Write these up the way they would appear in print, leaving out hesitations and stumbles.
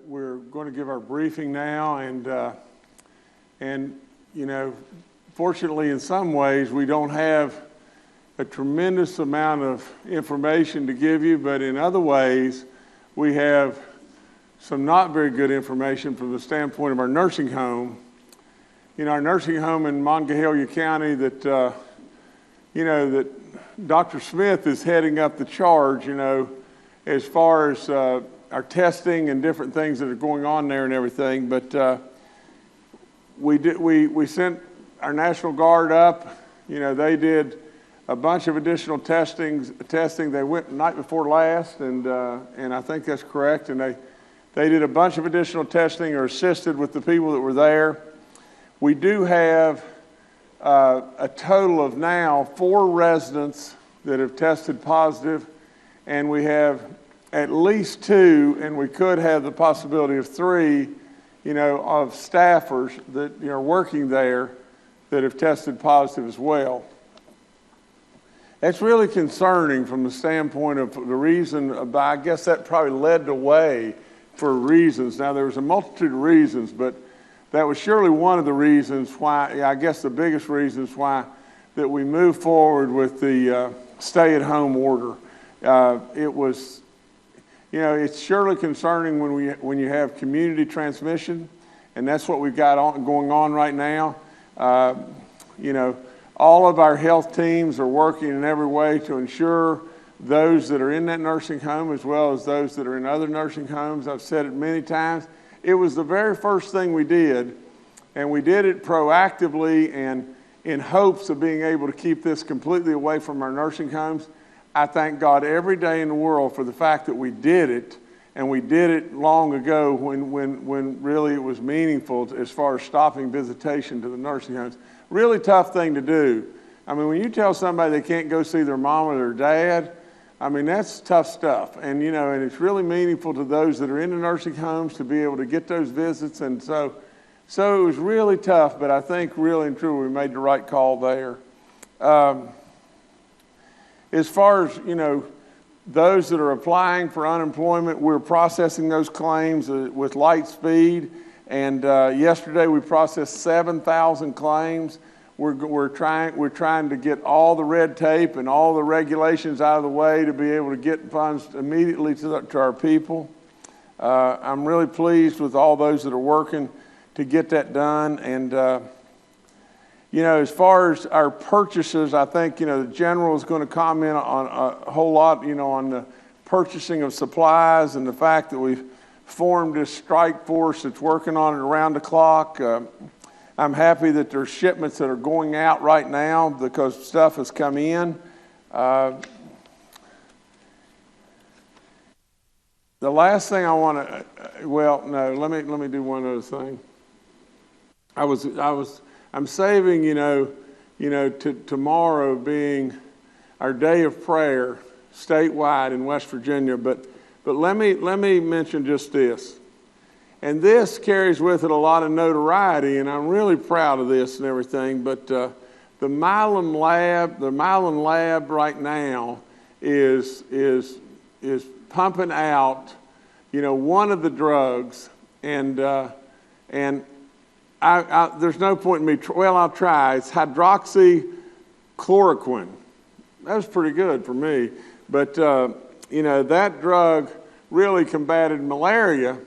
we're going to give our briefing now, and you know, fortunately, in some ways, we don't have a tremendous amount of information to give you, but in other ways, we have some not very good information from the standpoint of our nursing home. You know, our nursing home in Monongalia County that, you know, that Dr. Smith is heading up the charge, you know, as far as our testing and different things that are going on there and everything. But we sent our National Guard up. You know, they did a bunch of additional testing. They went the night before last, and I think that's correct. And they did a bunch of additional testing or assisted with the people that were there. We do have a total of now 4 residents that have tested positive, and we have at least 2, and we could have the possibility of 3, you know, of staffers that, you know, are working there that have tested positive as well. That's really concerning from the standpoint of the reason, I guess that probably led the way for reasons. Now, there was a multitude of reasons, but that was surely one of the reasons why, I guess the biggest reasons why, that we moved forward with the stay-at-home order. It was, you know, it's surely concerning when you have community transmission, and that's what we've got going on right now. You know, all of our health teams are working in every way to ensure those that are in that nursing home as well as those that are in other nursing homes. I've said it many times. It was the very first thing we did, and we did it proactively and in hopes of being able to keep this completely away from our nursing homes. I thank God every day in the world for the fact that we did it, and we did it long ago when really it was meaningful as far as stopping visitation to the nursing homes. Really tough thing to do. I mean, when you tell somebody they can't go see their mom or their dad, I mean, that's tough stuff. And, you know, and it's really meaningful to those that are in the nursing homes to be able to get those visits. And so it was really tough, but I think really and truly we made the right call there. As far as, you know, those that are applying for unemployment, we're processing those claims with light speed. And yesterday we processed 7,000 claims. We're trying to get all the red tape and all the regulations out of the way to be able to get funds immediately to our people. I'm really pleased with all those that are working to get that done. And you know, as far as our purchases, I think, you know, the general is going to comment on a whole lot, you know, on the purchasing of supplies and the fact that we've formed this strike force that's working on it around the clock. I'm happy that there's shipments that are going out right now because stuff has come in. The last thing I want to, well, no, let me do one other thing. I'm saving, you know, to tomorrow being our day of prayer statewide in West Virginia, but let me mention just this. And this carries with it a lot of notoriety, and I'm really proud of this and everything, but the Milan lab right now is pumping out, you know, one of the drugs, and there's no point in me, I'll try. It's hydroxychloroquine. That was pretty good for me. But, you know, that drug really combated malaria,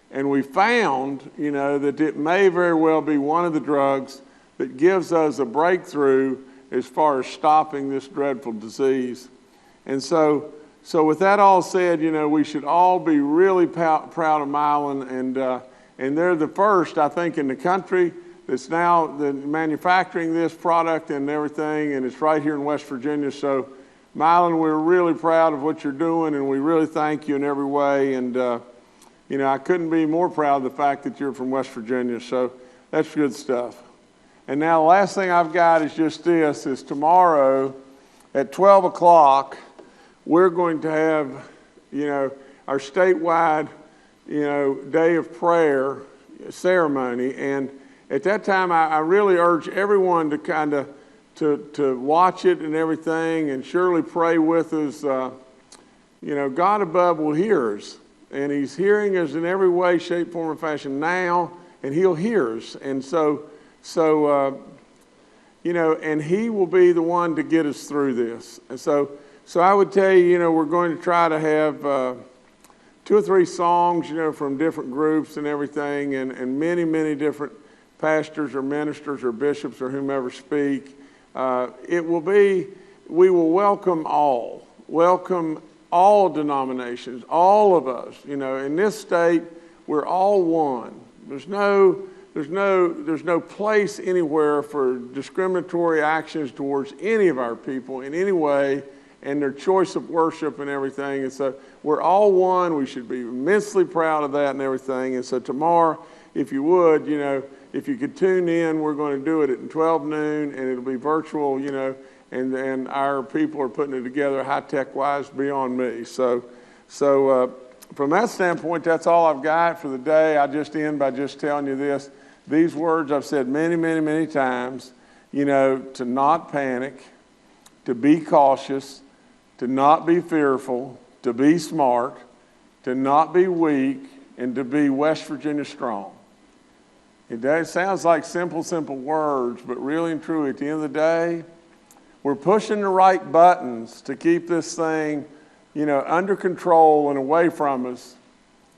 and we found, you know, that it may very well be one of the drugs that gives us a breakthrough as far as stopping this dreadful disease. And so with that all said, you know, we should all be really proud of Milan, and they're the first, I think, in the country that's now manufacturing this product and everything, and it's right here in West Virginia. So, Milan, we're really proud of what you're doing, and we really thank you in every way. And, you know, I couldn't be more proud of the fact that you're from West Virginia. So that's good stuff. And now the last thing I've got is just this, is tomorrow at 12 o'clock, we're going to have, you know, our statewide, you know, day of prayer ceremony. And at that time, I really urge everyone to kind of to watch it and everything, and surely pray with us. You know, God above will hear us. And he's hearing us in every way, shape, form, and fashion now, and he'll hear us. And so you know, and he will be the one to get us through this. And so I would tell you, you know, we're going to try to have 2 or 3 songs, you know, from different groups and everything, and many, many different pastors or ministers or bishops or whomever speak. We will welcome all denominations, all of us. You know, in this state, we're all one. There's no place anywhere for discriminatory actions towards any of our people in any way, and their choice of worship and everything. And so we're all one. We should be immensely proud of that and everything. And so tomorrow, if you would, you know, if you could tune in, we're going to do it at 12 noon, and it'll be virtual, you know, and our people are putting it together high-tech wise beyond me. So from that standpoint, that's all I've got for the day. I just end by just telling you this. These words I've said many, many, many times, you know, to not panic, to be cautious, to not be fearful, to be smart, to not be weak, and to be West Virginia strong. It sounds like simple words, but really and truly, at the end of the day, we're pushing the right buttons to keep this thing, you know, under control and away from us.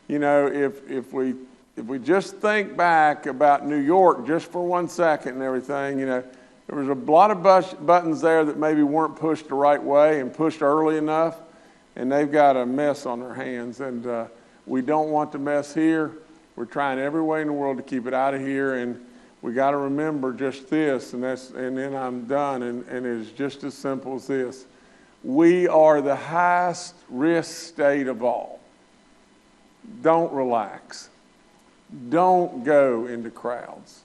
You know, if we just think back about New York just for 1 second and everything, you know, there was a lot of buttons there that maybe weren't pushed the right way and pushed early enough, and they've got a mess on their hands, and we don't want the mess here. We're trying every way in the world to keep it out of here, and we got to remember just this, and then I'm done, and it's just as simple as this. We are the highest risk state of all. Don't relax. Don't go into crowds.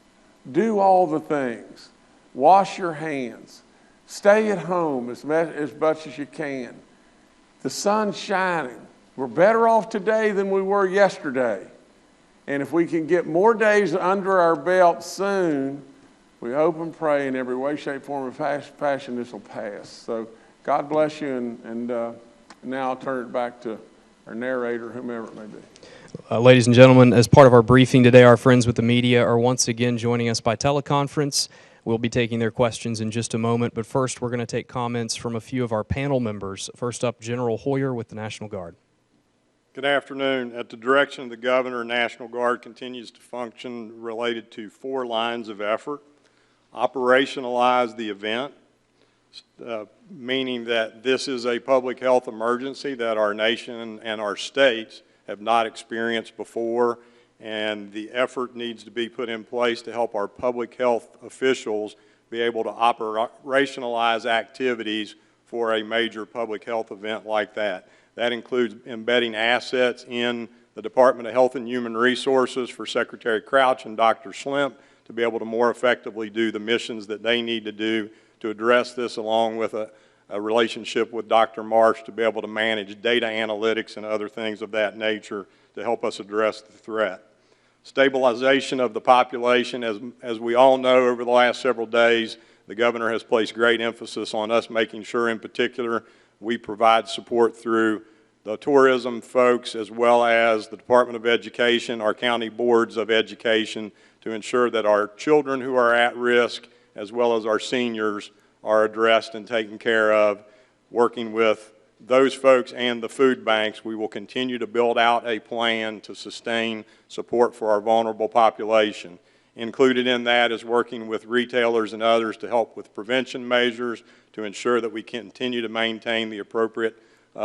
Do all the things. Wash your hands. Stay at home as much as you can. The sun's shining. We're better off today than we were yesterday. And if we can get more days under our belt soon, we hope and pray in every way, shape, form, and fashion this will pass. So God bless you, and now I'll turn it back to our narrator, whomever it may be. Ladies and gentlemen, as part of our briefing today, our friends with the media are once again joining us by teleconference. We'll be taking their questions in just a moment, but first we're going to take comments from a few of our panel members. First up, General Hoyer with the National Guard. Good afternoon. At the direction of the Governor, National Guard continues to function related to 4 lines of effort. Operationalize the event, meaning that this is a public health emergency that our nation and our states have not experienced before, and the effort needs to be put in place to help our public health officials be able to operationalize activities for a major public health event like that. That includes embedding assets in the Department of Health and Human Resources for Secretary Crouch and Dr. Schlemp to be able to more effectively do the missions that they need to do to address this, along with a relationship with Dr. Marsh to be able to manage data analytics and other things of that nature to help us address the threat. Stabilization of the population, as we all know over the last several days, the Governor has placed great emphasis on us making sure in particular we provide support through the tourism folks as well as the Department of Education, our county boards of education, to ensure that our children who are at risk as well as our seniors are addressed and taken care of. Working with those folks and the food banks, we will continue to build out a plan to sustain support for our vulnerable population. Included in that is working with retailers and others to help with prevention measures to ensure that we continue to maintain the appropriate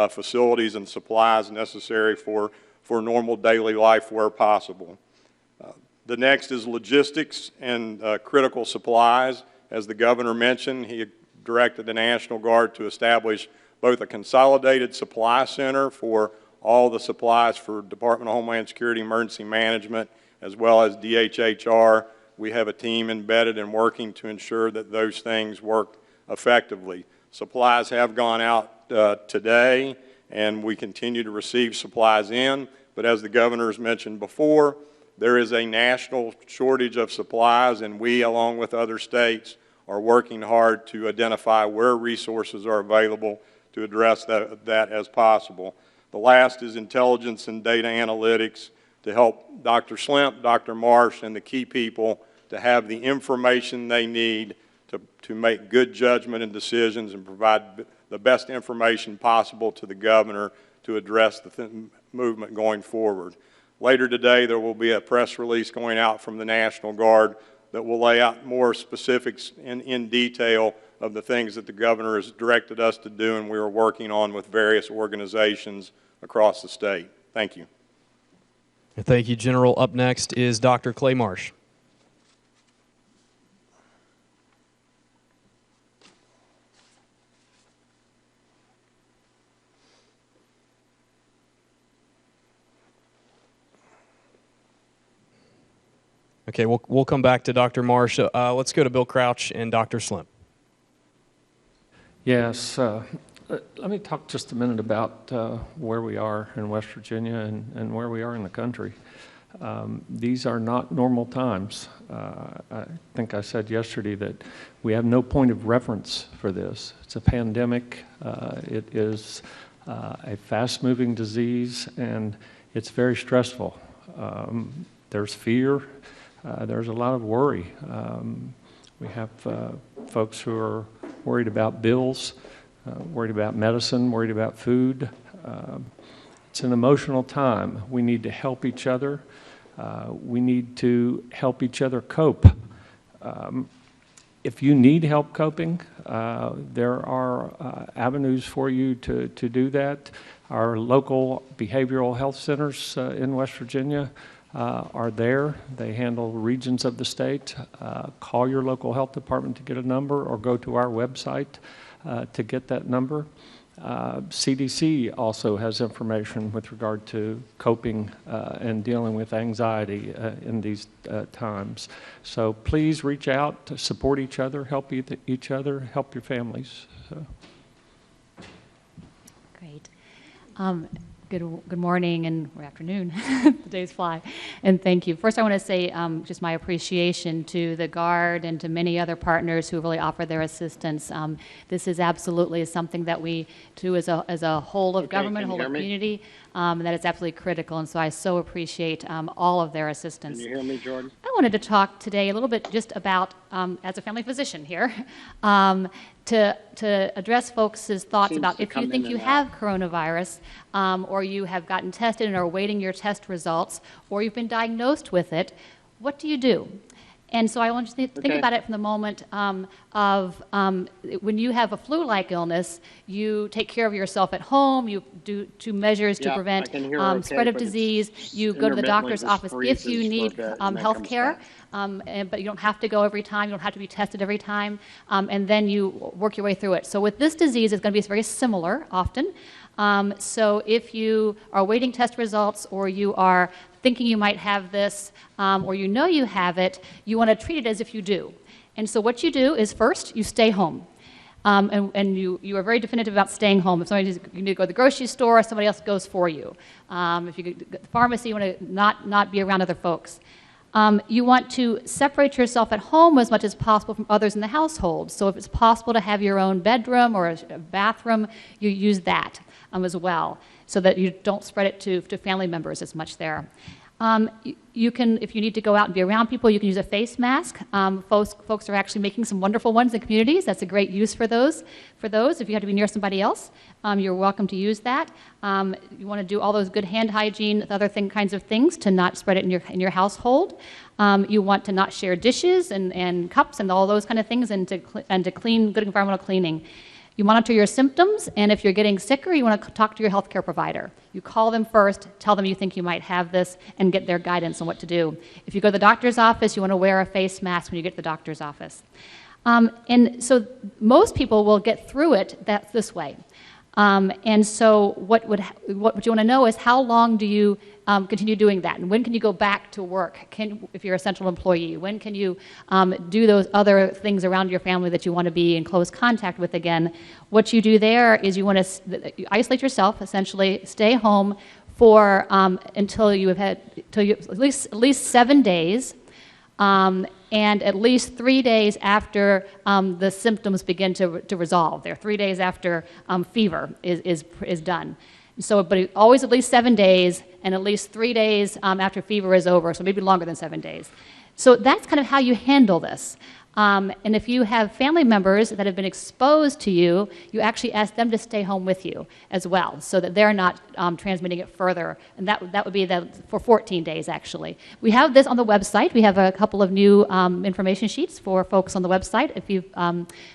facilities and supplies necessary for normal daily life where possible. The next is logistics and critical supplies. As the Governor mentioned, he directed the National Guard to establish both a consolidated supply center for all the supplies for Department of Homeland Security Emergency Management as well as DHHR. We have a team embedded and working to ensure that those things work effectively. Supplies have gone out today, and we continue to receive supplies in, but as the Governor has mentioned before, there is a national shortage of supplies, and we, along with other states, are working hard to identify where resources are available to address that as possible. The last is intelligence and data analytics to help Dr. Slimp, Dr. Marsh, and the key people to have the information they need to make good judgment and decisions and provide the best information possible to the governor to address the movement going forward. Later today, there will be a press release going out from the National Guard that will lay out more specifics in detail of the things that the governor has directed us to do and we are working on with various organizations across the state. Thank you. Thank you, General. Up next is Dr. Clay Marsh. Okay, we'll come back to Dr. Marsh. Let's go to Bill Crouch and Dr. Slimp. Yes, let me talk just a minute about where we are in West Virginia and where we are in the country. These are not normal times. I think I said yesterday that we have no point of reference for this. It's a pandemic. It is a fast-moving disease, and it's very stressful. There's fear. There's a lot of worry. We have folks who are worried about bills, worried about medicine, worried about food. It's an emotional time. We need to help each other. We need to help each other cope. If you need help coping, there are avenues for you to do that. Our local behavioral health centers in West Virginia are there. They handle regions of the state. Call your local health department to get a number or go to our website to get that number. CDC also has information with regard to coping and dealing with anxiety in these times. So please reach out to support each other, help each other, help your families. So. Great. Good morning and or afternoon. The days fly. And thank you. First, I want to say just my appreciation to the Guard and to many other partners who really offer their assistance. This is absolutely something that we do as a whole of government, whole of community, and that it's absolutely critical. And so I so appreciate all of their assistance. Can you hear me, Jordan? I wanted to talk today a little bit just about, as a family physician here, to address folks' thoughts about if you think you have coronavirus or you have gotten tested and are awaiting your test results or you've been diagnosed with it, what do you do? And so I want you to think about it from the moment of when you have a flu-like illness, you take care of yourself at home, you do measures to prevent spread of disease, you go to the doctor's office if you need health care, but you don't have to go every time, you don't have to be tested every time, and then you work your way through it. So with this disease, it's going to be very similar often. So if you are awaiting test results or you are thinking you might have this or you know you have it, you want to treat it as if you do. And so what you do is first, you stay home. And you are very definitive about staying home. If you need to go to the grocery store, somebody else goes for you. If you go to the pharmacy, you want to not be around other folks. You want to separate yourself at home as much as possible from others in the household. So if it's possible to have your own bedroom or a bathroom, you use that as well, so that you don't spread it to family members as much there. You can, if you need to go out and be around people, you can use a face mask. Folks are actually making some wonderful ones in communities. That's a great use for those. If you have to be near somebody else, you're welcome to use that. You want to do all those good hand hygiene, other kinds of things to not spread it in your household. You want to not share dishes and cups and all those kind of things, and to clean, good environmental cleaning. You monitor your symptoms, and if you're getting sicker, you want to talk to your healthcare provider. You call them first, tell them you think you might have this, and get their guidance on what to do. If you go to the doctor's office, you want to wear a face mask when you get to the doctor's office. And so most people will get through it this way. And so what you want to know is how long do you continue doing that? And when can you go back to work if you're an essential employee? When can you do those other things around your family that you want to be in close contact with again? What you do there is you want to isolate yourself, essentially stay home for until you have at least 7 days. And at least 3 days after the symptoms begin to resolve. They're 3 days after fever is done. So, but always at least 7 days and at least 3 days after fever is over, so maybe longer than 7 days. So that's kind of how you handle this. And if you have family members that have been exposed to you, you actually ask them to stay home with you as well, so that they're not transmitting it further. And that would be for 14 days, actually. We have this on the website. We have a couple of new information sheets for folks on the website if you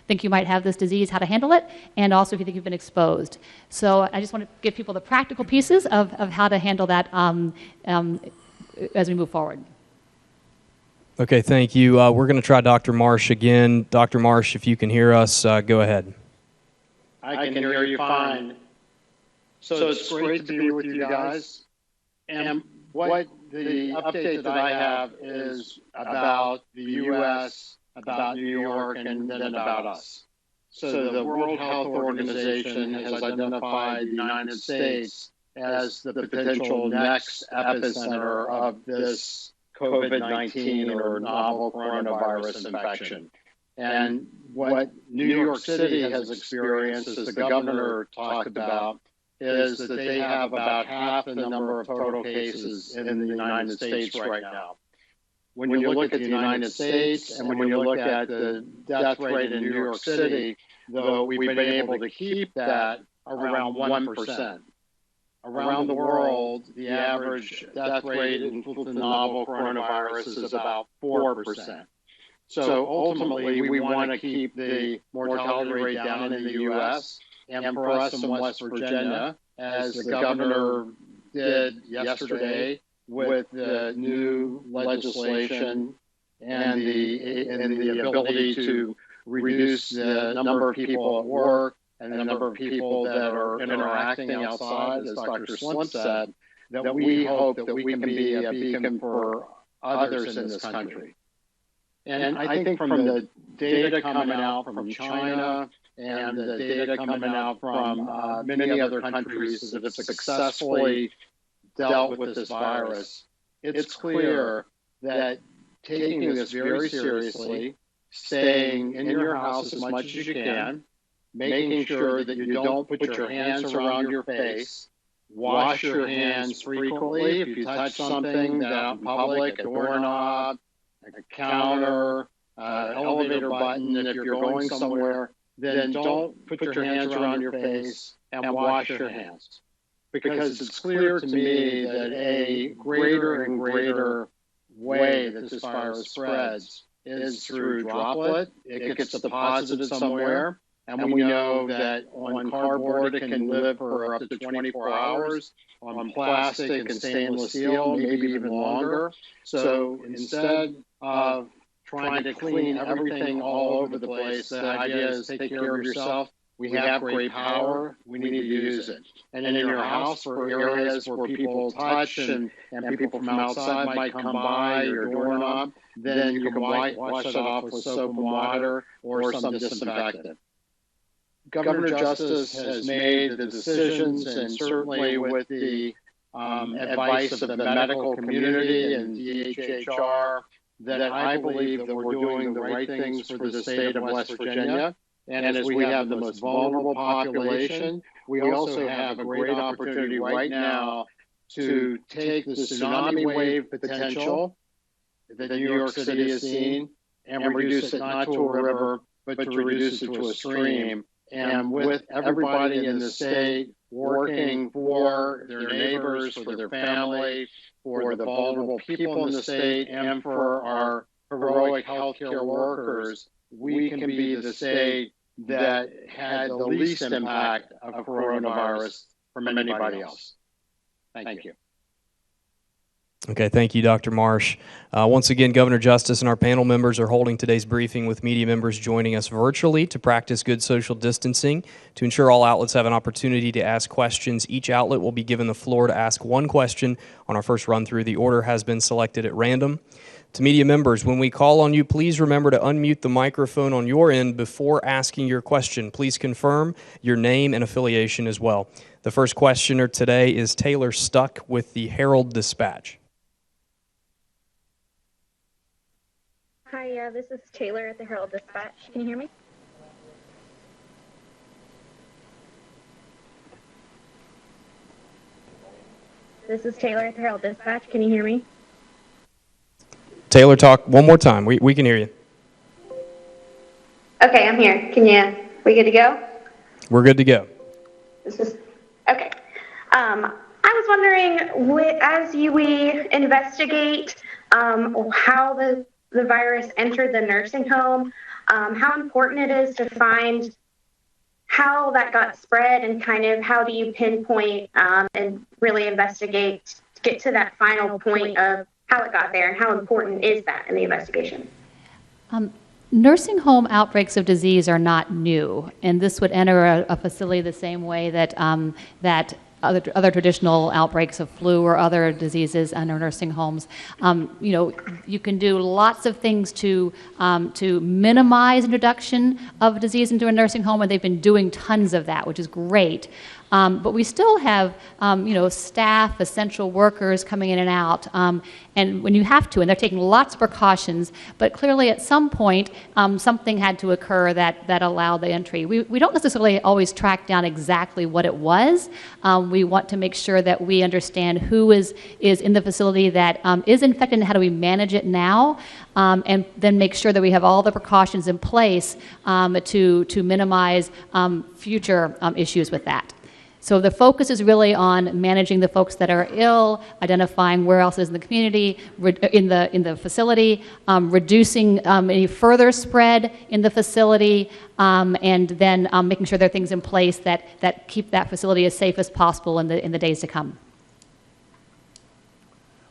think you might have this disease, how to handle it, and also if you think you've been exposed. So I just want to give people the practical pieces of how to handle that as we move forward. Okay, thank you. We're going to try Dr. Marsh again. Dr. Marsh, if you can hear us, go ahead. I can hear you fine. So it's great to be with you guys. And what the update that I have is about the U.S., about New York, and then about us. So the World Health Organization has identified the United States as the potential next epicenter of this COVID-19 or novel coronavirus infection. And what New York City has experienced, as the governor talked about, is that they have about half the number of total cases in the United States right now. When you look at the United States and when you look at the death rate in New York City, though we've been able to keep that around 1%. Around the world, the average death rate in the novel coronavirus is about 4%. So ultimately, we want to keep the mortality rate down in the U.S. And for us in West Virginia, as the governor did yesterday with the new legislation and the ability to reduce the number of people at work and the number of people that are interacting outside, as Dr. Slim said, that we hope that we can be a beacon for others in this country. And I think from the data coming out from China and the data coming out from many other countries that have successfully dealt with this virus, it's clear that taking this very seriously, staying in your house as much as you can, making sure that you don't put your hands around your face, wash your hands frequently. If you touch something out in public, a doorknob, a counter, elevator button, if you're going somewhere, then don't put your hands around your face and wash your hands. Because it's clear to me that a greater and greater way that this virus spreads is through droplet. It gets deposited somewhere. And we know that on cardboard, it can live for up to 24 hours, on plastic and stainless steel, maybe even longer. So instead of trying to clean everything all over the place, the idea is take care of yourself. We have great power. We need to use it. And in your house, for areas where people touch and people from outside might come by your doorknob, then you can wash it off with soap and water or some disinfectant. Governor Justice has made the decisions, and certainly with the advice of the medical community and DHHR, that I believe that we're doing the right things for the state of West Virginia. And as we have the most vulnerable population, we also have a great opportunity right now to take the tsunami wave potential that New York City has seen and reduce it not to a river, but to reduce it to a stream. And with everybody in the state working for their neighbors, for their family, for the vulnerable people in the state, and for our heroic healthcare workers, we can be the state that had the least impact of coronavirus from anybody else. Thank you. Okay, thank you, Dr. Marsh. Once again, Governor Justice and our panel members are holding today's briefing with media members joining us virtually to practice good social distancing. To ensure all outlets have an opportunity to ask questions, each outlet will be given the floor to ask one question on our first run-through. The order has been selected at random. To media members, when we call on you, please remember to unmute the microphone on your end before asking your question. Please confirm your name and affiliation as well. The first questioner today is Taylor Stuck with the Harrell Dispatch. Hi, this is Taylor at the Harrell Dispatch. Can you hear me? This is Taylor at the Herald Dispatch. Can you hear me? Taylor, talk one more time. We can hear you. Okay, I'm here. We good to go? We're good to go. Okay. I was wondering, as we investigate how the virus entered the nursing home, how important it is to find how that got spread, and kind of how do you pinpoint and really investigate to get to that final point of how it got there, and how important is that in the investigation? Nursing home outbreaks of disease are not new, and this would enter a facility the same way that other traditional outbreaks of flu or other diseases enter nursing homes. You can do lots of things to minimize introduction of disease into a nursing home, and they've been doing tons of that, which is great. But we still have, staff, essential workers coming in and out, and when you have to, and they're taking lots of precautions, but clearly at some point, something had to occur that allowed the entry. We don't necessarily always track down exactly what it was. We want to make sure that we understand who is in the facility that is infected and how do we manage it now, and then make sure that we have all the precautions in place to minimize future issues with that. So the focus is really on managing the folks that are ill, identifying where else is in the community, in the facility, reducing any further spread in the facility, and then making sure there are things in place that keep that facility as safe as possible in the days to come.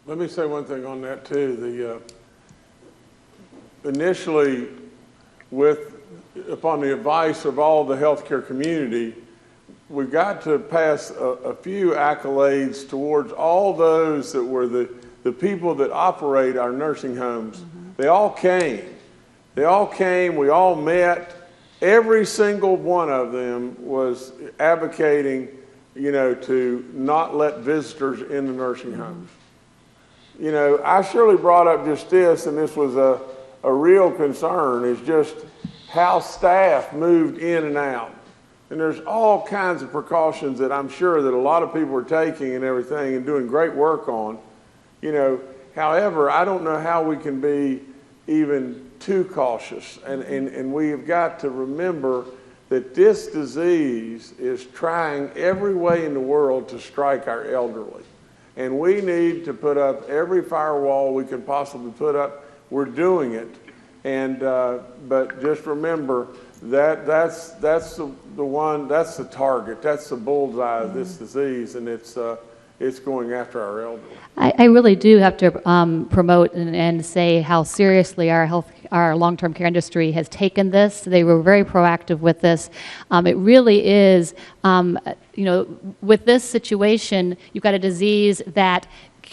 Let me say one thing on that too. Initially, upon the advice of all the healthcare community, we got to pass a few accolades towards all those that were the people that operate our nursing homes. Mm-hmm. They all came, we all met. Every single one of them was advocating, to not let visitors in the nursing homes. I surely brought up just this, and this was a real concern, is just how staff moved in and out. And there's all kinds of precautions that I'm sure that a lot of people are taking and everything and doing great work on. However, I don't know how we can be even too cautious. And we've got to remember that this disease is trying every way in the world to strike our elderly. And we need to put up every firewall we can possibly put up. We're doing it. And but just remember, that's the target, that's the bullseye of this disease, and it's going after our elderly. I really do have to promote and say how seriously our long-term care industry has taken this. They were very proactive with this. It really is, with this situation, you've got a disease that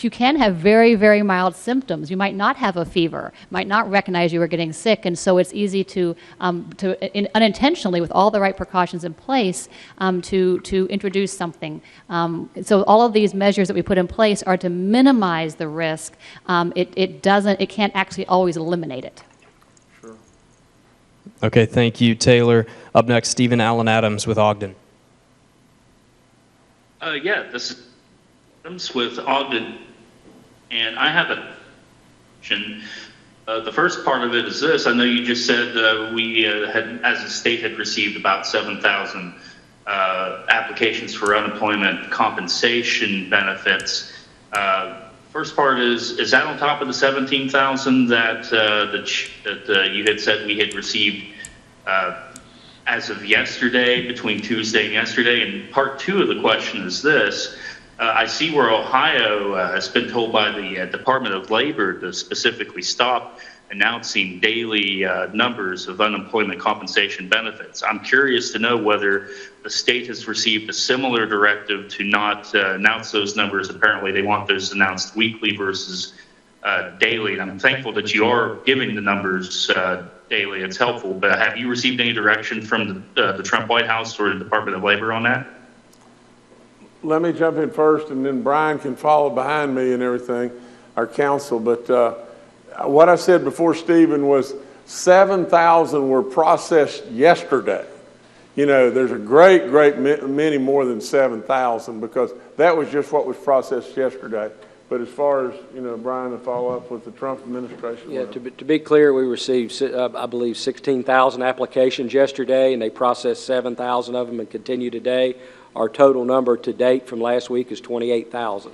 you can have very, very mild symptoms. You might not have a fever, might not recognize you were getting sick, and so it's easy to unintentionally, with all the right precautions in place, to introduce something. So all of these measures that we put in place are to minimize the risk. It can't actually always eliminate it. Sure. Okay, thank you, Taylor. Up next, Stephen Allen Adams with Ogden. This is Adams with Ogden, and I have a question. The first part of it is this. I know you just said we had, as a state, had received about 7,000 applications for unemployment compensation benefits. First part is that on top of the 17,000 that you had said we had received as of yesterday, between Tuesday and yesterday? And part two of the question is this. I see where Ohio has been told by the Department of Labor to specifically stop announcing daily numbers of unemployment compensation benefits. I'm curious to know whether the state has received a similar directive to not announce those numbers. Apparently they want those announced weekly versus daily. And I'm thankful that you are giving the numbers daily. It's helpful. But have you received any direction from the Trump White House or the Department of Labor on that? Let me jump in first, and then Brian can follow behind me and everything, our counsel. But what I said before, Stephen, was 7,000 were processed yesterday. you know, there's a great many more than 7,000 because that was just what was processed yesterday. But as far as, you know, Brian, to follow up with the Trump administration. Yeah, to be clear, we received, I believe, 16,000 applications yesterday, and they processed 7,000 of them and continue today. Our total number to date from last week is 28,000.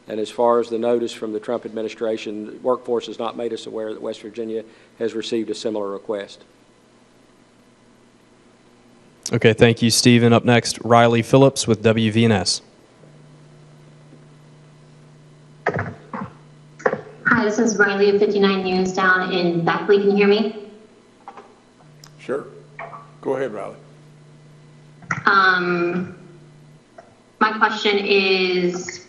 And as far as the notice from the Trump administration, the workforce has not made us aware that West Virginia has received a similar request. Okay, thank you, Stephen. Up next, Riley Phillips with WVNS. Hi, this is Riley of 59 News down in Beckley. Can you hear me? Sure. Go ahead, Riley. My question is,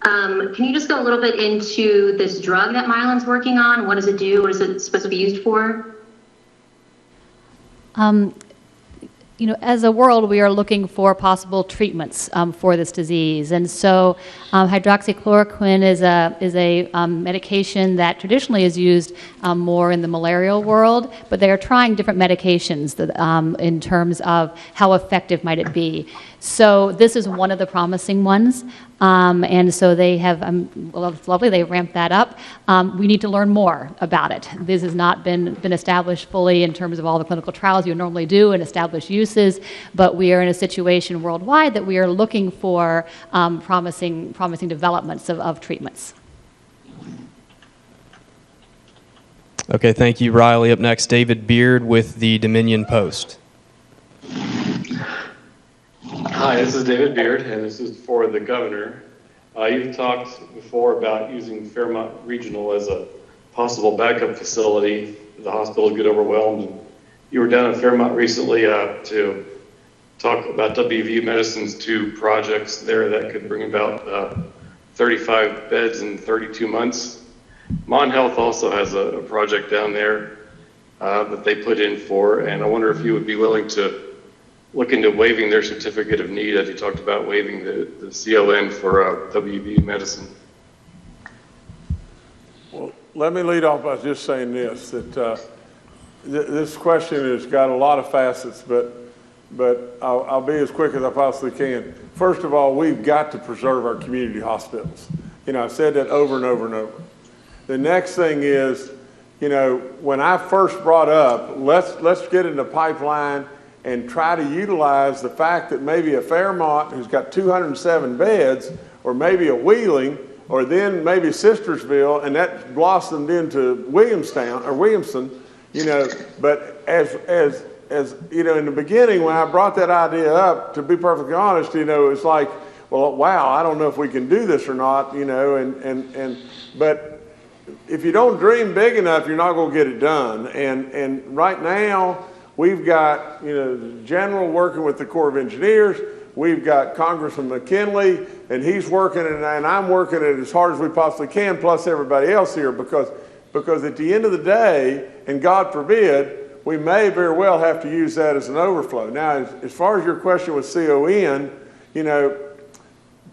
can you just go a little bit into this drug that Mylan's working on? What does it do? What is it supposed to be used for? You know, as a world, we are looking for possible treatments for this disease, and so hydroxychloroquine is a medication that traditionally is used more in the malarial world, but they are trying different medications that, in terms of how effective might it be. So this is one of the promising ones, and so they have, well, it's lovely, they ramped that up. We need to learn more about it. This has not been established fully in terms of all the clinical trials you normally do and established uses, but we are in a situation worldwide that we are looking for promising developments of treatments. Okay, thank you, Riley. Up next, David Beard with the Dominion Post. Hi, this is David Beard, and this is for the governor. You've talked before about using Fairmont Regional as a possible backup facility. The hospitals get overwhelmed. You were down in Fairmont recently to talk about WVU Medicine's 2 projects there that could bring about 35 beds in 32 months. Mon Health also has a project down there that they put in for, and I wonder if you would be willing to look into waiving their certificate of need, as you talked about waiving the CON for WVU Medicine. Well, let me lead off by just saying this, that this question has got a lot of facets, but I'll be as quick as I possibly can. First of all, we've got to preserve our community hospitals. You know, I've said that over and over and over. The next thing is, you know, when I first brought up, let's get in the pipeline and try to utilize the fact that maybe a Fairmont who's got 207 beds, or maybe a Wheeling, or then maybe Sistersville, and that blossomed into Williamstown or Williamson, you know. But as you know, in the beginning when I brought that idea up, to be perfectly honest, you know, it's like, well, wow, I don't know if we can do this or not, you know, but if you don't dream big enough, you're not going to get it done. And right now, we've got, you know, the general working with the Corps of Engineers. We've got Congressman McKinley, and he's working, and I'm working it as hard as we possibly can, plus everybody else here, because at the end of the day, and God forbid, we may very well have to use that as an overflow. Now, as far as your question with CON, you know,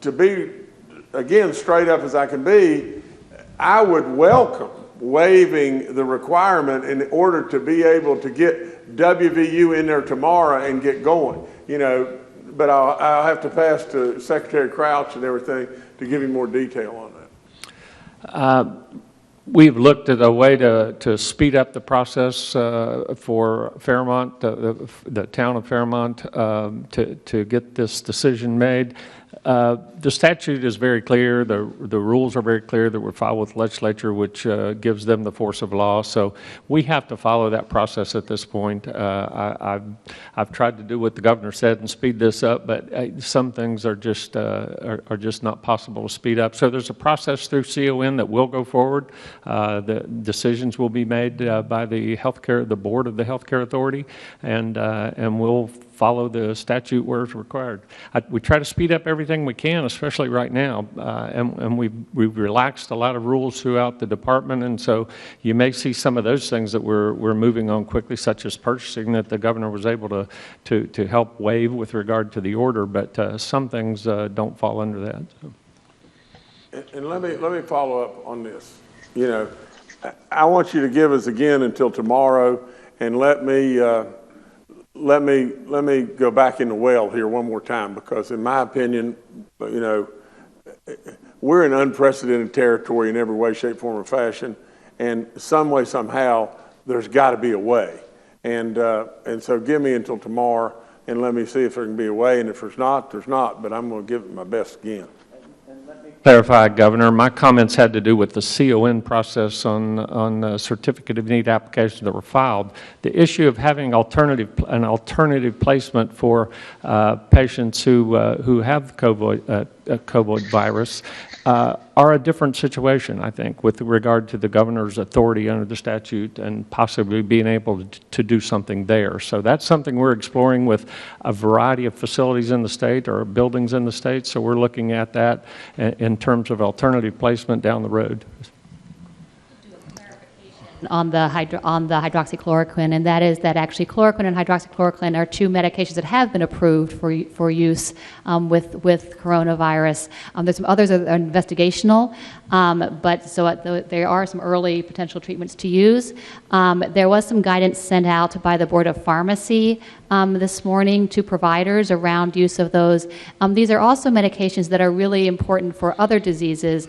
to be, again, straight up as I can be, I would welcome waiving the requirement in order to be able to get WVU in there tomorrow and get going, you know, but I'll have to pass to Secretary Crouch and everything to give you more detail on that. We've looked at a way to speed up the process for Fairmont, the town of Fairmont, to get this decision made. The statute is very clear. The rules are very clear that were filed with the legislature, which gives them the force of law. So we have to follow that process at this point. I've tried to do what the governor said and speed this up, but some things are just not possible to speed up. So there's a process through CON that will go forward. The decisions will be made by the board of the Healthcare Authority, and we'll follow the statute where it's required. We try to speed up everything we can, especially right now, and we've relaxed a lot of rules throughout the department, and so you may see some of those things that we're moving on quickly, such as purchasing, that the governor was able to help waive with regard to the order, but some things don't fall under that. So. And let me follow up on this. You know, I want you to give us again until tomorrow, and let me let me go back in the well here one more time, because in my opinion, you know, we're in unprecedented territory in every way, shape, form, or fashion, and some way, somehow, there's got to be a way. And so give me until tomorrow and let me see if there can be a way, and if there's not, there's not, but I'm going to give it my best again. Clarify, Governor, my comments had to do with the CON process on certificate of need applications that were filed. The issue of having an alternative placement for patients who have COVID virus are a different situation, I think, with regard to the governor's authority under the statute and possibly being able to do something there. So that's something we're exploring with a variety of facilities in the state or buildings in the state. So we're looking at that in terms of alternative placement down the road. On the hydroxychloroquine, and that is that actually chloroquine and hydroxychloroquine are two medications that have been approved for use with coronavirus. There's some others that are investigational, but so there are some early potential treatments to use. There was some guidance sent out by the Board of Pharmacy this morning to providers around use of those. These are also medications that are really important for other diseases,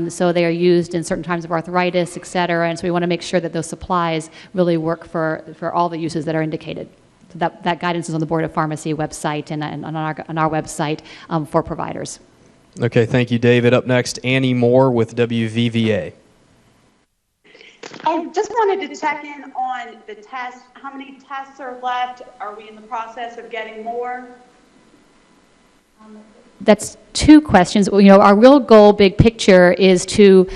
so they are used in certain times of arthritis, et cetera, and so we want to make sure that those supplies really work for all the uses that are indicated. So that guidance is on the Board of Pharmacy website and on our website for providers. Okay, thank you, David. Up next, Annie Moore with WVVA. I just wanted to check in on the test. How many tests are left? Are we in the process of getting more? That's two questions. You know, our real goal, big picture, is to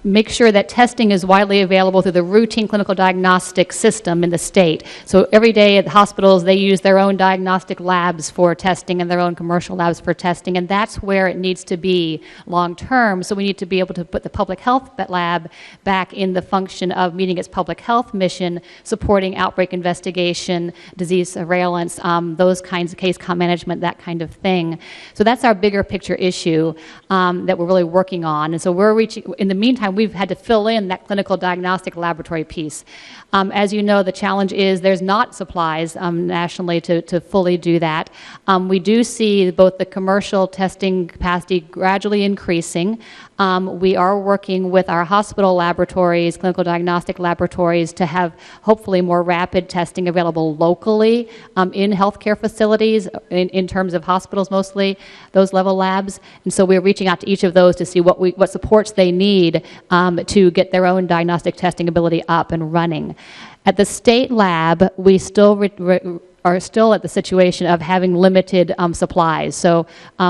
make sure that testing is widely available through the routine clinical diagnostic system in the state. So every day at the hospitals, they use their own diagnostic labs for testing and their own commercial labs for testing, and that's where it needs to be long term. So we need to be able to put the public health lab back in the function of meeting its public health mission, supporting outbreak investigation, disease surveillance, those kinds of case management, that kind of thing. So that's our bigger picture issue that we're really working on. And so we're reaching, in the meantime, we've had to fill in that clinical diagnostic laboratory piece. As you know, the challenge is there's not supplies nationally to fully do that. We do see both the commercial testing capacity gradually increasing. We are working with our hospital laboratories, clinical diagnostic laboratories, to have hopefully more rapid testing available locally in healthcare facilities, in terms of hospitals mostly, those level labs. And so we're reaching out to each of those to see what supports they need to get their own diagnostic testing ability up and running. At the state lab, we still are still at the situation of having limited supplies. So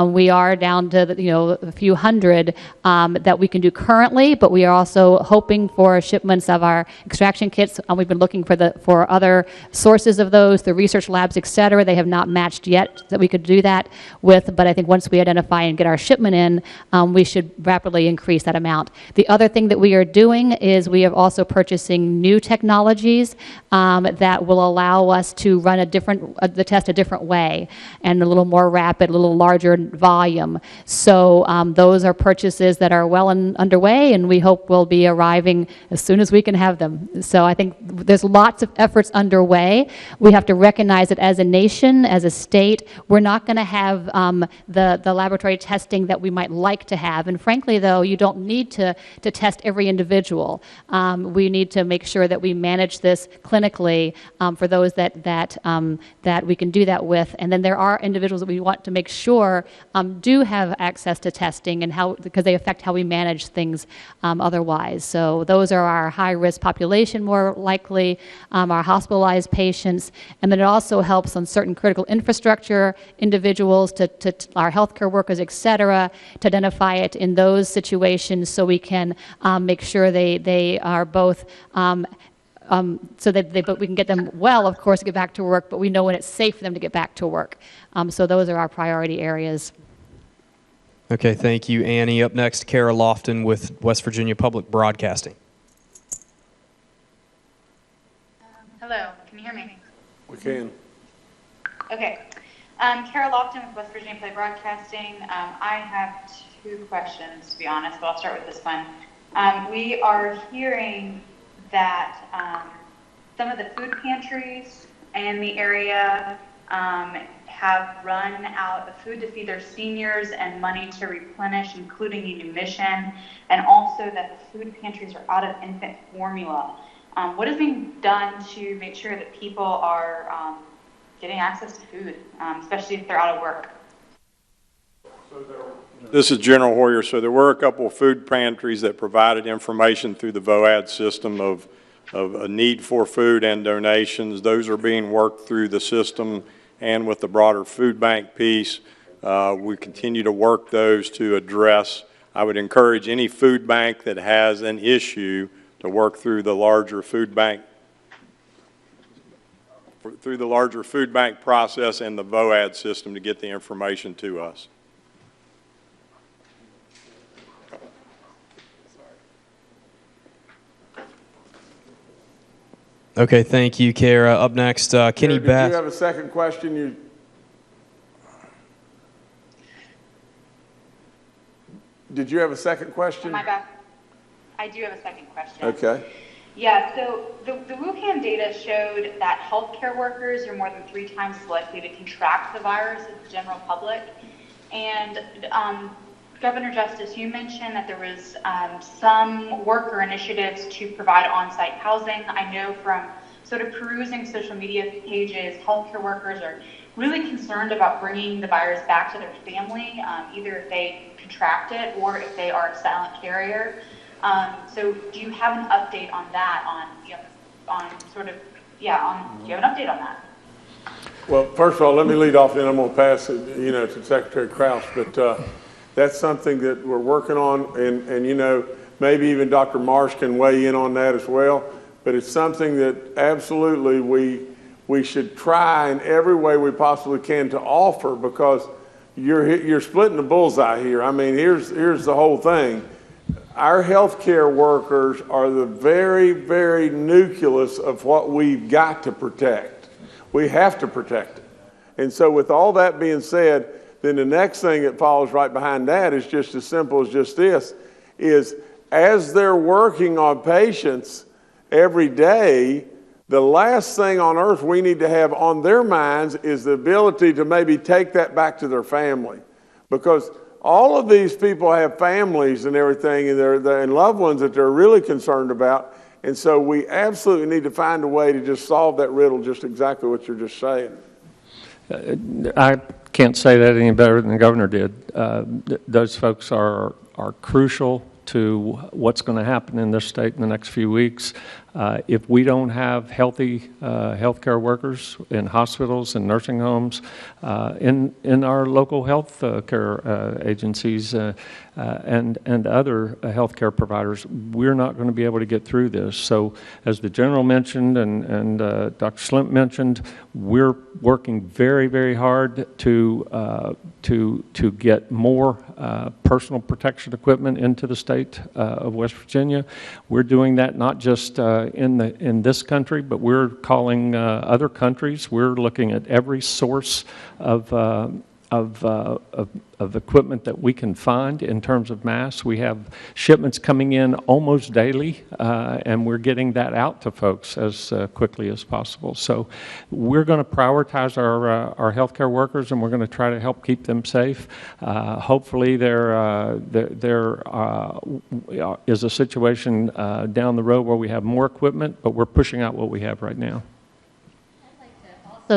we are down to a few hundred that we can do currently, but we are also hoping for shipments of our extraction kits. We've been looking for other sources of those, the research labs, et cetera. They have not matched yet that we could do that with, but I think once we identify and get our shipment in, we should rapidly increase that amount. The other thing that we are doing is we are also purchasing new technologies that will allow us to run the test a different way and a little more rapid, a little larger volume. So those are purchases that are well underway, and we hope will be arriving as soon as we can have them. So I think there's lots of efforts underway. We have to recognize that as a nation, as a state, we're not going to have the laboratory testing that we might like to have. And frankly, though, you don't need to test every individual. We need to make sure that we manage this clinically for those that we can do that with. And then there are individuals that we want to make sure do have access to testing, and because they affect how we manage things otherwise. So those are our high-risk population, more likely, our hospitalized patients, and then it also helps on certain critical infrastructure individuals, to our healthcare workers, et cetera, to identify it in those situations so we can make sure they are both so that we can get them well, of course, to get back to work, but we know when it's safe for them to get back to work. So those are our priority areas. Okay, thank you, Annie. Up next, Kara Lofton with West Virginia Public Broadcasting. Hello, can you hear me? We can. Okay. Kara Lofton with West Virginia Public Broadcasting. I have two questions, to be honest, but I'll start with this one. We are hearing that some of the food pantries in the area have run out of food to feed their seniors and money to replenish, including munition, and also that the food pantries are out of infant formula. What is being done to make sure that people are getting access to food, especially if they're out of work? This is General Hoyer. So there were a couple of food pantries that provided information through the VOAD system of a need for food and donations. Those are being worked through the system, and with the broader food bank piece, we continue to work those to address. I would encourage any food bank that has an issue to work through the larger food bank process and the VOAD system to get the information to us. Okay, thank you, Kara. Up next, Kenny Bath. Did you have a second question? Did you have a second question? My bad. I do have a second question. Okay. Yeah, so the Wuhan data showed that healthcare workers are more than 3 times likely to contract the virus as the general public. And Governor Justice, you mentioned that there was some worker initiatives to provide on-site housing. I know from sort of perusing social media pages, healthcare workers are really concerned about bringing the virus back to their family, either if they contract it or if they are a silent carrier. So do you have an update on that, do you have an update on that? Well, first of all, let me lead off, and I'm going to pass it, to Secretary Krause. But that's something that we're working on, and maybe even Dr. Marsh can weigh in on that as well. But it's something that absolutely we should try in every way we possibly can to offer, because you're splitting the bullseye here. I mean, here's the whole thing. Our healthcare workers are the very, very nucleus of what we've got to protect. We have to protect it. And so with all that being said, then the next thing that follows right behind that is just as simple as just this, is as they're working on patients every day, the last thing on earth we need to have on their minds is the ability to maybe take that back to their family. Because all of these people have families and everything, and loved ones that they're really concerned about. And so we absolutely need to find a way to just solve that riddle, just exactly what you're just saying. I can't say that any better than the governor did. Those folks are crucial to what's going to happen in this state in the next few weeks. If we don't have healthy healthcare workers in hospitals and nursing homes, in our local health care agencies and other healthcare providers, we're not going to be able to get through this. So, as the general mentioned and Dr. Slimp mentioned, we're working very, very hard to get more personal protection equipment into the state of West Virginia. We're doing that not just in this country, but we're calling other countries. We're looking at every source of equipment that we can find in terms of masks. We have shipments coming in almost daily, and we're getting that out to folks as quickly as possible. So we're going to prioritize our healthcare workers, and we're going to try to help keep them safe. Hopefully there is a situation down the road where we have more equipment, but we're pushing out what we have right now.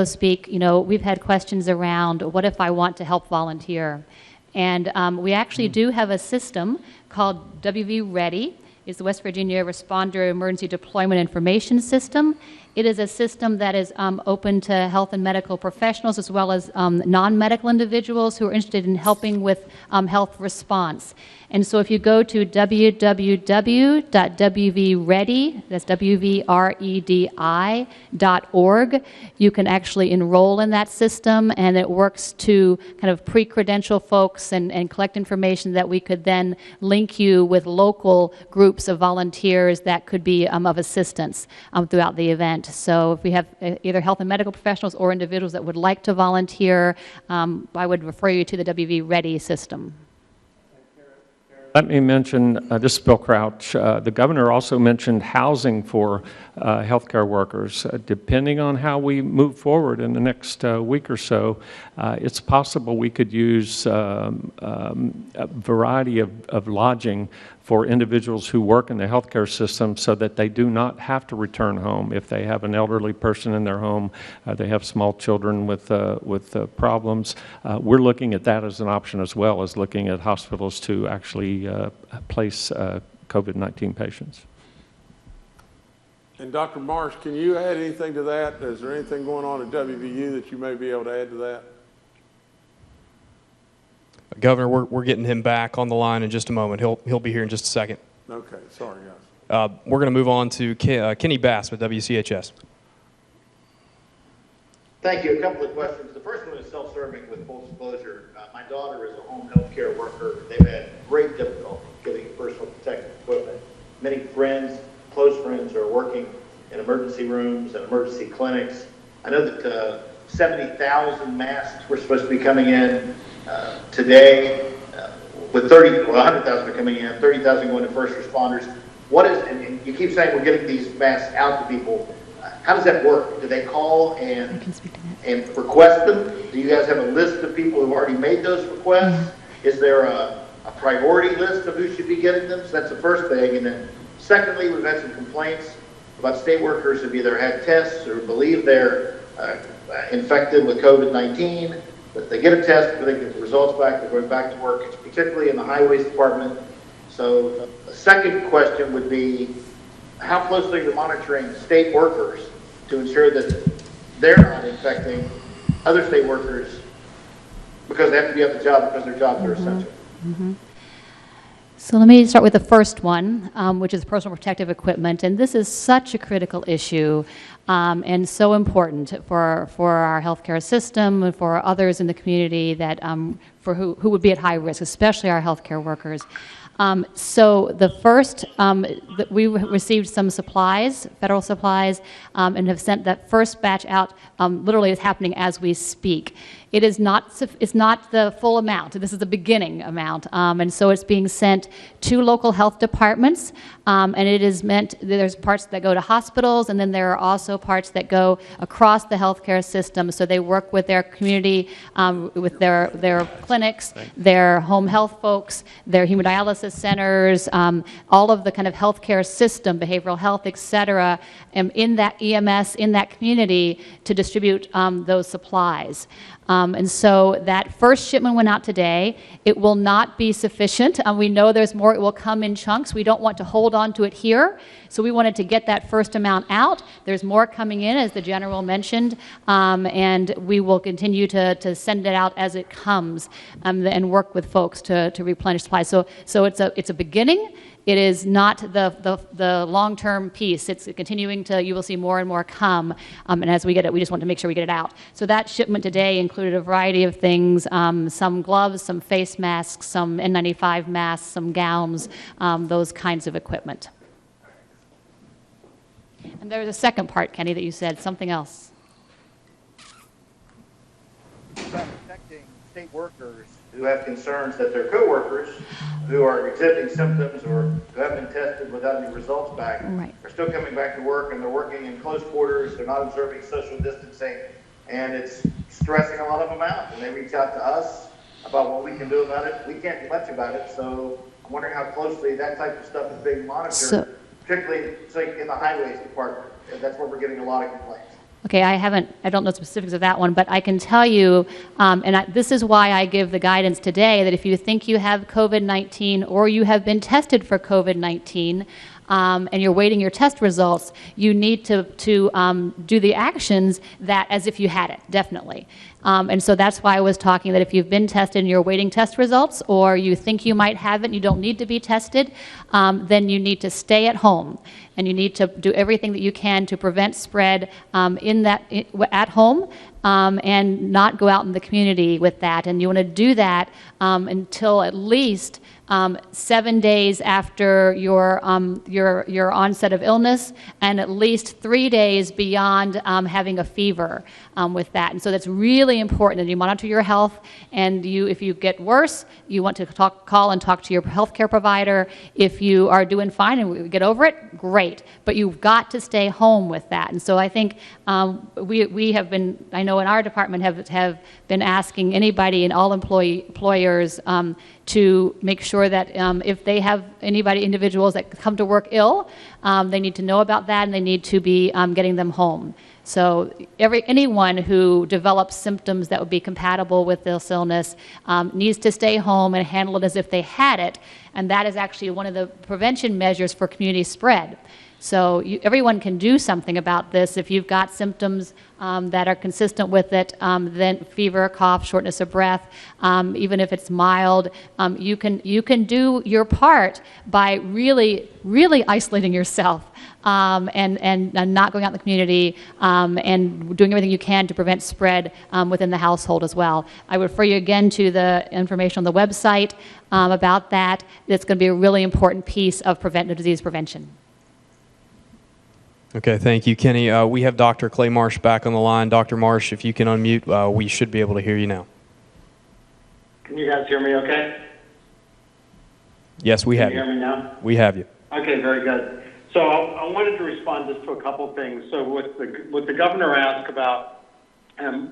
Speak, we've had questions around what if I want to help volunteer? And we actually do have a system called WV Ready. It's the West Virginia Responder Emergency Deployment Information System. It is a system that is open to health and medical professionals as well as non-medical individuals who are interested in helping with health response. And so if you go to www.wvready, that's WVREDI.org, you can actually enroll in that system, and it works to kind of pre-credential folks and collect information that we could then link you with local groups of volunteers that could be of assistance throughout the event. So if we have either health and medical professionals or individuals that would like to volunteer, I would refer you to the WV Ready system. Let me mention, this is Bill Crouch. The governor also mentioned housing for healthcare workers. Depending on how we move forward in the next week or so, it's possible we could use a variety of lodging for individuals who work in the healthcare system so that they do not have to return home. If they have an elderly person in their home, they have small children with problems, we're looking at that as an option as well as looking at hospitals to actually place COVID-19 patients. And Dr. Marsh, can you add anything to that? Is there anything going on at WVU that you may be able to add to that? Governor, we're getting him back on the line in just a moment. He'll be here in just a second. Okay, sorry guys. We're going to move on to Kenny Bass with WCHS. Thank you. A couple of questions. The first one is self-serving with full disclosure. My daughter is a home health care worker. They've had great difficulty getting personal protective equipment. Many friends, close friends, are working in emergency rooms and emergency clinics. I know that 70,000 masks were supposed to be coming in today, with 100,000 are coming in, 30,000 going to first responders. What is, and you keep saying we're getting these masks out to people. How does that work? Do they call and request them? Do you guys have a list of people who've already made those requests? Is there a priority list of who should be getting them? So that's the first thing. And then secondly, we've had some complaints about state workers who've either had tests or believe they're infected with COVID-19. But they get a test, before they get the results back, they're going back to work. It's particularly in the highways department. So the second question would be, how closely are you monitoring state workers to ensure that they're not infecting other state workers because they have to be at the job because their jobs are essential? So let me start with the first one, which is personal protective equipment. And this is such a critical issue and so important for our healthcare system and for others in the community that for who would be at high risk, especially our healthcare workers. So the first, we received some supplies, federal supplies, and have sent that first batch out. Literally, is happening as we speak. It's not the full amount. This is the beginning amount, and so it's being sent to local health departments. And it is meant. There's parts that go to hospitals, and then there are also parts that go across the healthcare system. So they work with their community, with their clinics, their home health folks, their hemodialysis centers, all of the kind of healthcare system, behavioral health, et cetera, in that EMS, in that community to distribute those supplies. And so that first shipment went out today. It will not be sufficient. We know there's more. It will come in chunks. We don't want to hold on to it here. So we wanted to get that first amount out. There's more coming in, as the general mentioned, and we will continue to send it out as it comes and work with folks to replenish supplies. So it's a beginning. It is not the long-term piece. It's continuing to, you will see more and more come, and as we get it, we just want to make sure we get it out. So that shipment today included a variety of things, some gloves, some face masks, some N95 masks, some gowns, those kinds of equipment. And there's a second part, Kenny, that you said, something else. About protecting state workers who have concerns that their coworkers who are exhibiting symptoms or who haven't been tested without any results back are still coming back to work, and they're working in close quarters, they're not observing social distancing, and it's stressing a lot of them out. And they reach out to us about what we can do about it. We can't do much about it, so I'm wondering how closely that type of stuff is being monitored, particularly in the highways department. That's where we're getting a lot of complaints. Okay, I don't know specifics of that one, but I can tell you, this is why I give the guidance today, that if you think you have COVID-19 or you have been tested for COVID-19, and you're waiting your test results, you need to do the actions that as if you had it, definitely. And so that's why I was talking that if you've been tested and you're waiting test results, or you think you might have it and you don't need to be tested, then you need to stay at home. And you need to do everything that you can to prevent spread at home and not go out in the community with that. And you want to do that until at least 7 days after your onset of illness, and at least 3 days beyond having a fever with that. And so that's really important that you monitor your health, and if you get worse, you want to call and talk to your healthcare provider. If you are doing fine and we get over it, great. But you've got to stay home with that. And so I think we have been, I know in our department, have been asking anybody and all employers to make sure that if they have individuals that come to work ill, they need to know about that, and they need to be getting them home. So anyone who develops symptoms that would be compatible with this illness needs to stay home and handle it as if they had it, and that is actually one of the prevention measures for community spread. So everyone can do something about this. If you've got symptoms that are consistent with it, then fever, cough, shortness of breath, even if it's mild, you can do your part by really, really isolating yourself and not going out in the community and doing everything you can to prevent spread within the household as well. I would refer you again to the information on the website about that. It's going to be a really important piece of disease prevention. Okay, thank you, Kenny. We have Dr. Clay Marsh back on the line. Dr. Marsh, if you can unmute, we should be able to hear you now. Can you guys hear me okay? Yes, we have you. Can you hear me now? We have you. Okay, very good. So I wanted to respond just to a couple of things. So what the governor asked about,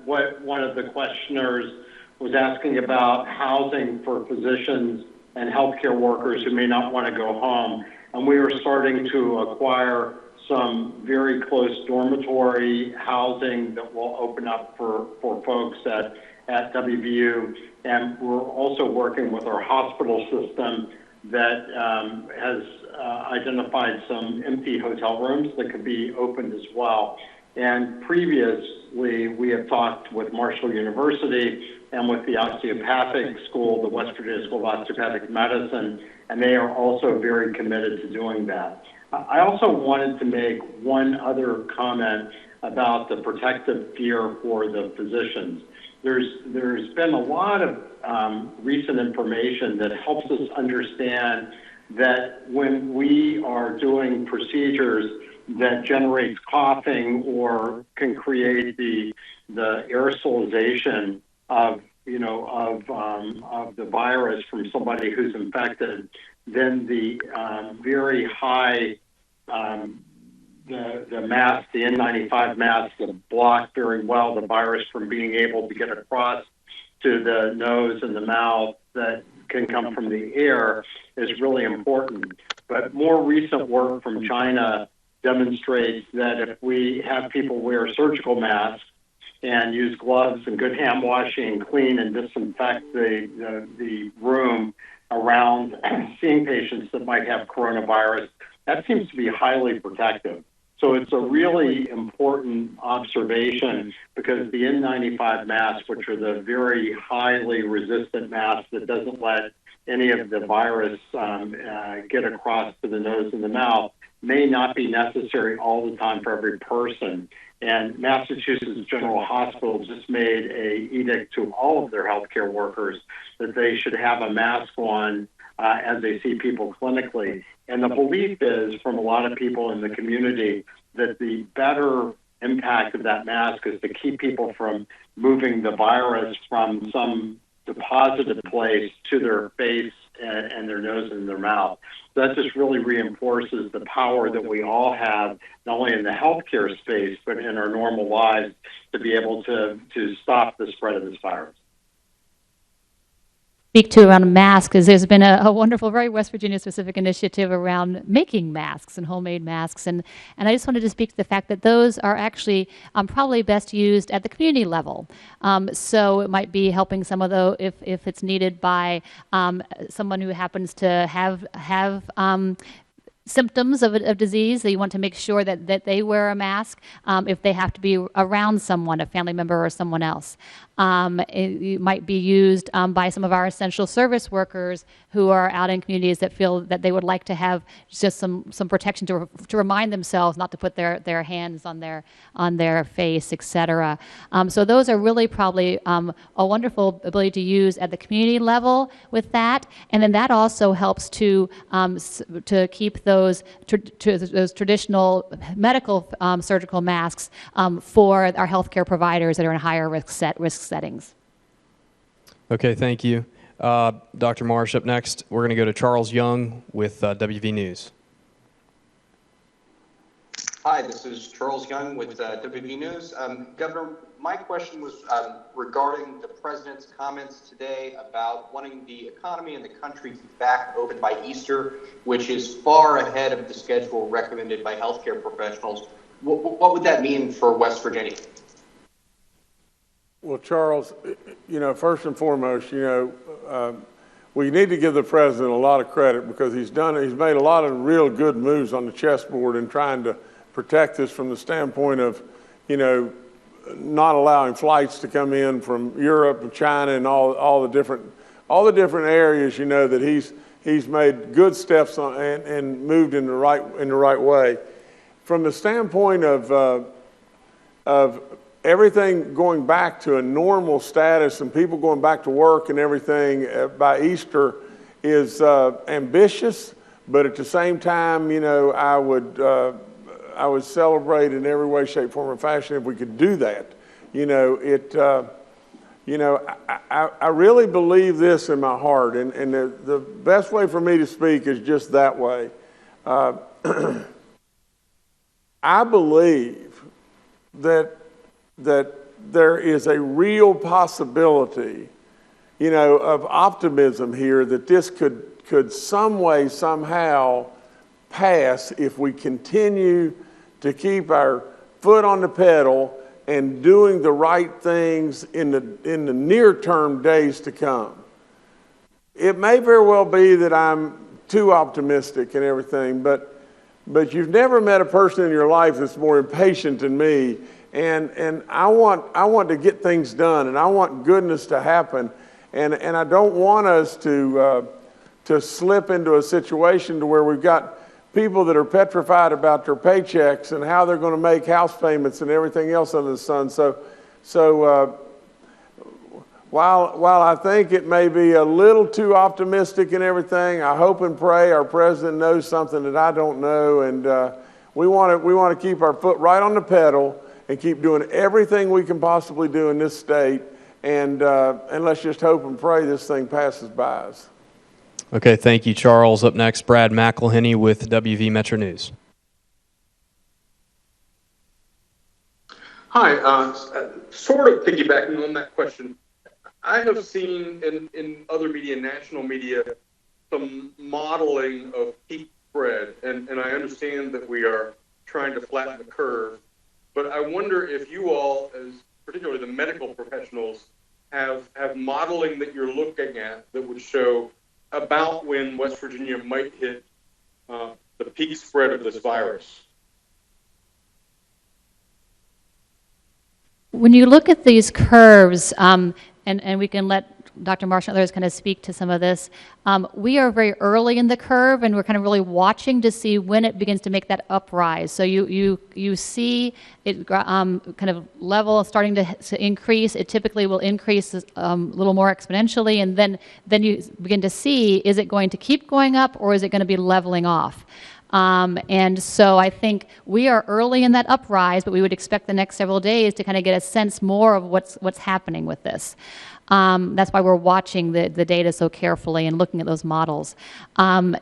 what one of the questioners was asking about housing for physicians and healthcare workers who may not want to go home. And we are starting to acquire some very close dormitory housing that will open up for folks at WVU. And we're also working with our hospital system that has identified some empty hotel rooms that could be opened as well. And previously, we have talked with Marshall University and with the osteopathic school, the West Virginia School of Osteopathic Medicine, and they are also very committed to doing that. I also wanted to make one other comment about the protective gear for the physicians. There's been a lot of recent information that helps us understand that when we are doing procedures that generates coughing or can create the aerosolization of the virus from somebody who's infected, then the very high the mask, the N95 mask, that block very well the virus from being able to get across to the nose and the mouth that can come from the air is really important. But more recent work from China demonstrates that if we have people wear surgical masks and use gloves and good hand washing, clean and disinfect the room around seeing patients that might have coronavirus, that seems to be highly protective. So it's a really important observation because the N95 masks, which are the very highly resistant masks that doesn't let any of the virus get across to the nose and the mouth, may not be necessary all the time for every person. And Massachusetts General Hospital just made an edict to all of their healthcare workers that they should have a mask on as they see people clinically. And the belief is from a lot of people in the community that the better impact of that mask is to keep people from moving the virus from some deposited place to their face and their nose and their mouth. That just really reinforces the power that we all have, not only in the healthcare space, but in our normal lives to be able to stop the spread of this virus. Speak to around masks is there's been a wonderful, very West Virginia specific initiative around making masks and homemade masks. And I just wanted to speak to the fact that those are actually probably best used at the community level. So it might be helping some of those if it's needed by someone who happens to have symptoms of disease, that you want to make sure that they wear a mask if they have to be around someone, a family member or someone else. It might be used by some of our essential service workers who are out in communities that feel that they would like to have just some protection to remind themselves not to put their hands on their face, etc. So those are really probably a wonderful ability to use at the community level with that, and then that also helps to keep those traditional medical surgical masks for our healthcare providers that are in higher risk settings. Okay, thank you. Dr. Marsh, up next, we're going to go to Charles Young with WV News. Hi, this is Charles Young with WV News. Governor, my question was regarding the president's comments today about wanting the economy and the country to be back open by Easter, which is far ahead of the schedule recommended by healthcare professionals. What would that mean for West Virginia? Well, Charles, first and foremost, we need to give the president a lot of credit because he's made a lot of real good moves on the chessboard in trying to protect us from the standpoint of, not allowing flights to come in from Europe and China and all the different areas, that he's made good steps on and moved in the right way. From the standpoint of everything going back to a normal status and people going back to work and everything by Easter is ambitious, but at the same time, I would celebrate in every way, shape, form, or fashion if we could do that. I really believe this in my heart, and the best way for me to speak is just that way. I believe that there is a real possibility, of optimism here that this could some way, somehow pass if we continue to keep our foot on the pedal and doing the right things in the near-term days to come. It may very well be that I'm too optimistic and everything, but you've never met a person in your life that's more impatient than me, and I want to get things done, and I want goodness to happen, and I don't want us to slip into a situation to where we've got people that are petrified about their paychecks and how they're going to make house payments and everything else under the sun. So while I think it may be a little too optimistic and everything, I hope and pray our president knows something that I don't know, and we want to keep our foot right on the pedal and keep doing everything we can possibly do in this state, and let's just hope and pray this thing passes by us. Okay, thank you, Charles. Up next, Brad McElhenney with WV Metro News. Hi, sort of piggybacking on that question. I have seen in other media, national media, some modeling of peak spread, and I understand that we are trying to flatten the curve, but I wonder if you all, as particularly the medical professionals, have modeling that you're looking at that would show about when West Virginia might hit the peak spread of this virus. When you look at these curves, and we can let Dr. Marsh and others kind of speak to some of this, we are very early in the curve, and we're kind of really watching to see when it begins to make that uprise. So you see it kind of level starting to increase. It typically will increase a little more exponentially, and then you begin to see, is it going to keep going up or is it going to be leveling off? And so I think we are early in that uprise, but we would expect the next several days to kind of get a sense more of what's happening with this. That's why we're watching the data so carefully and looking at those models. And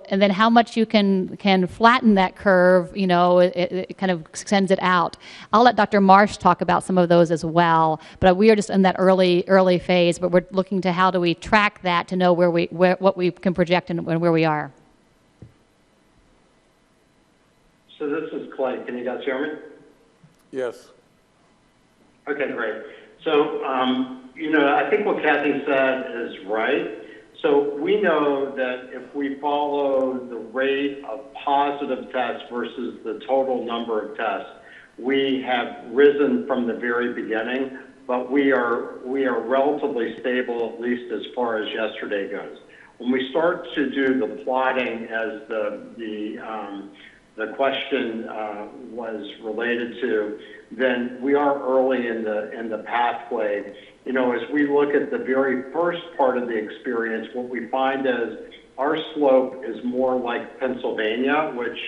then how much you can flatten that curve, it kind of extends it out. I'll let Dr. Marsh talk about some of those as well, but we are just in that early phase, but we're looking to how do we track that to know what we can project and where we are. So this is Clay. Can you guys hear me? Yes. Okay, great. So, I think what Kathy said is right. So we know that if we follow the rate of positive tests versus the total number of tests, we have risen from the very beginning, but we are relatively stable, at least as far as yesterday goes. When we start to do the plotting, as the question was related to, then we are early in the pathway. You know, as we look at the very first part of the experience, what we find is our slope is more like Pennsylvania, which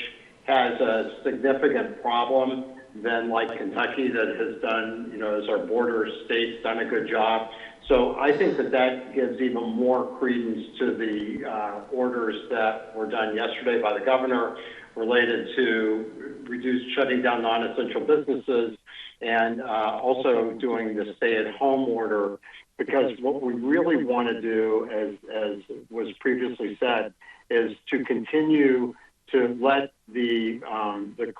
has a significant problem than like Kentucky, that has done, you know, as our border state's done a good job. So I think that gives even more credence to the orders that were done yesterday by the governor related to shutting down non-essential businesses, and also doing the stay-at-home order, because what we really want to do, as was previously said, is to continue to let the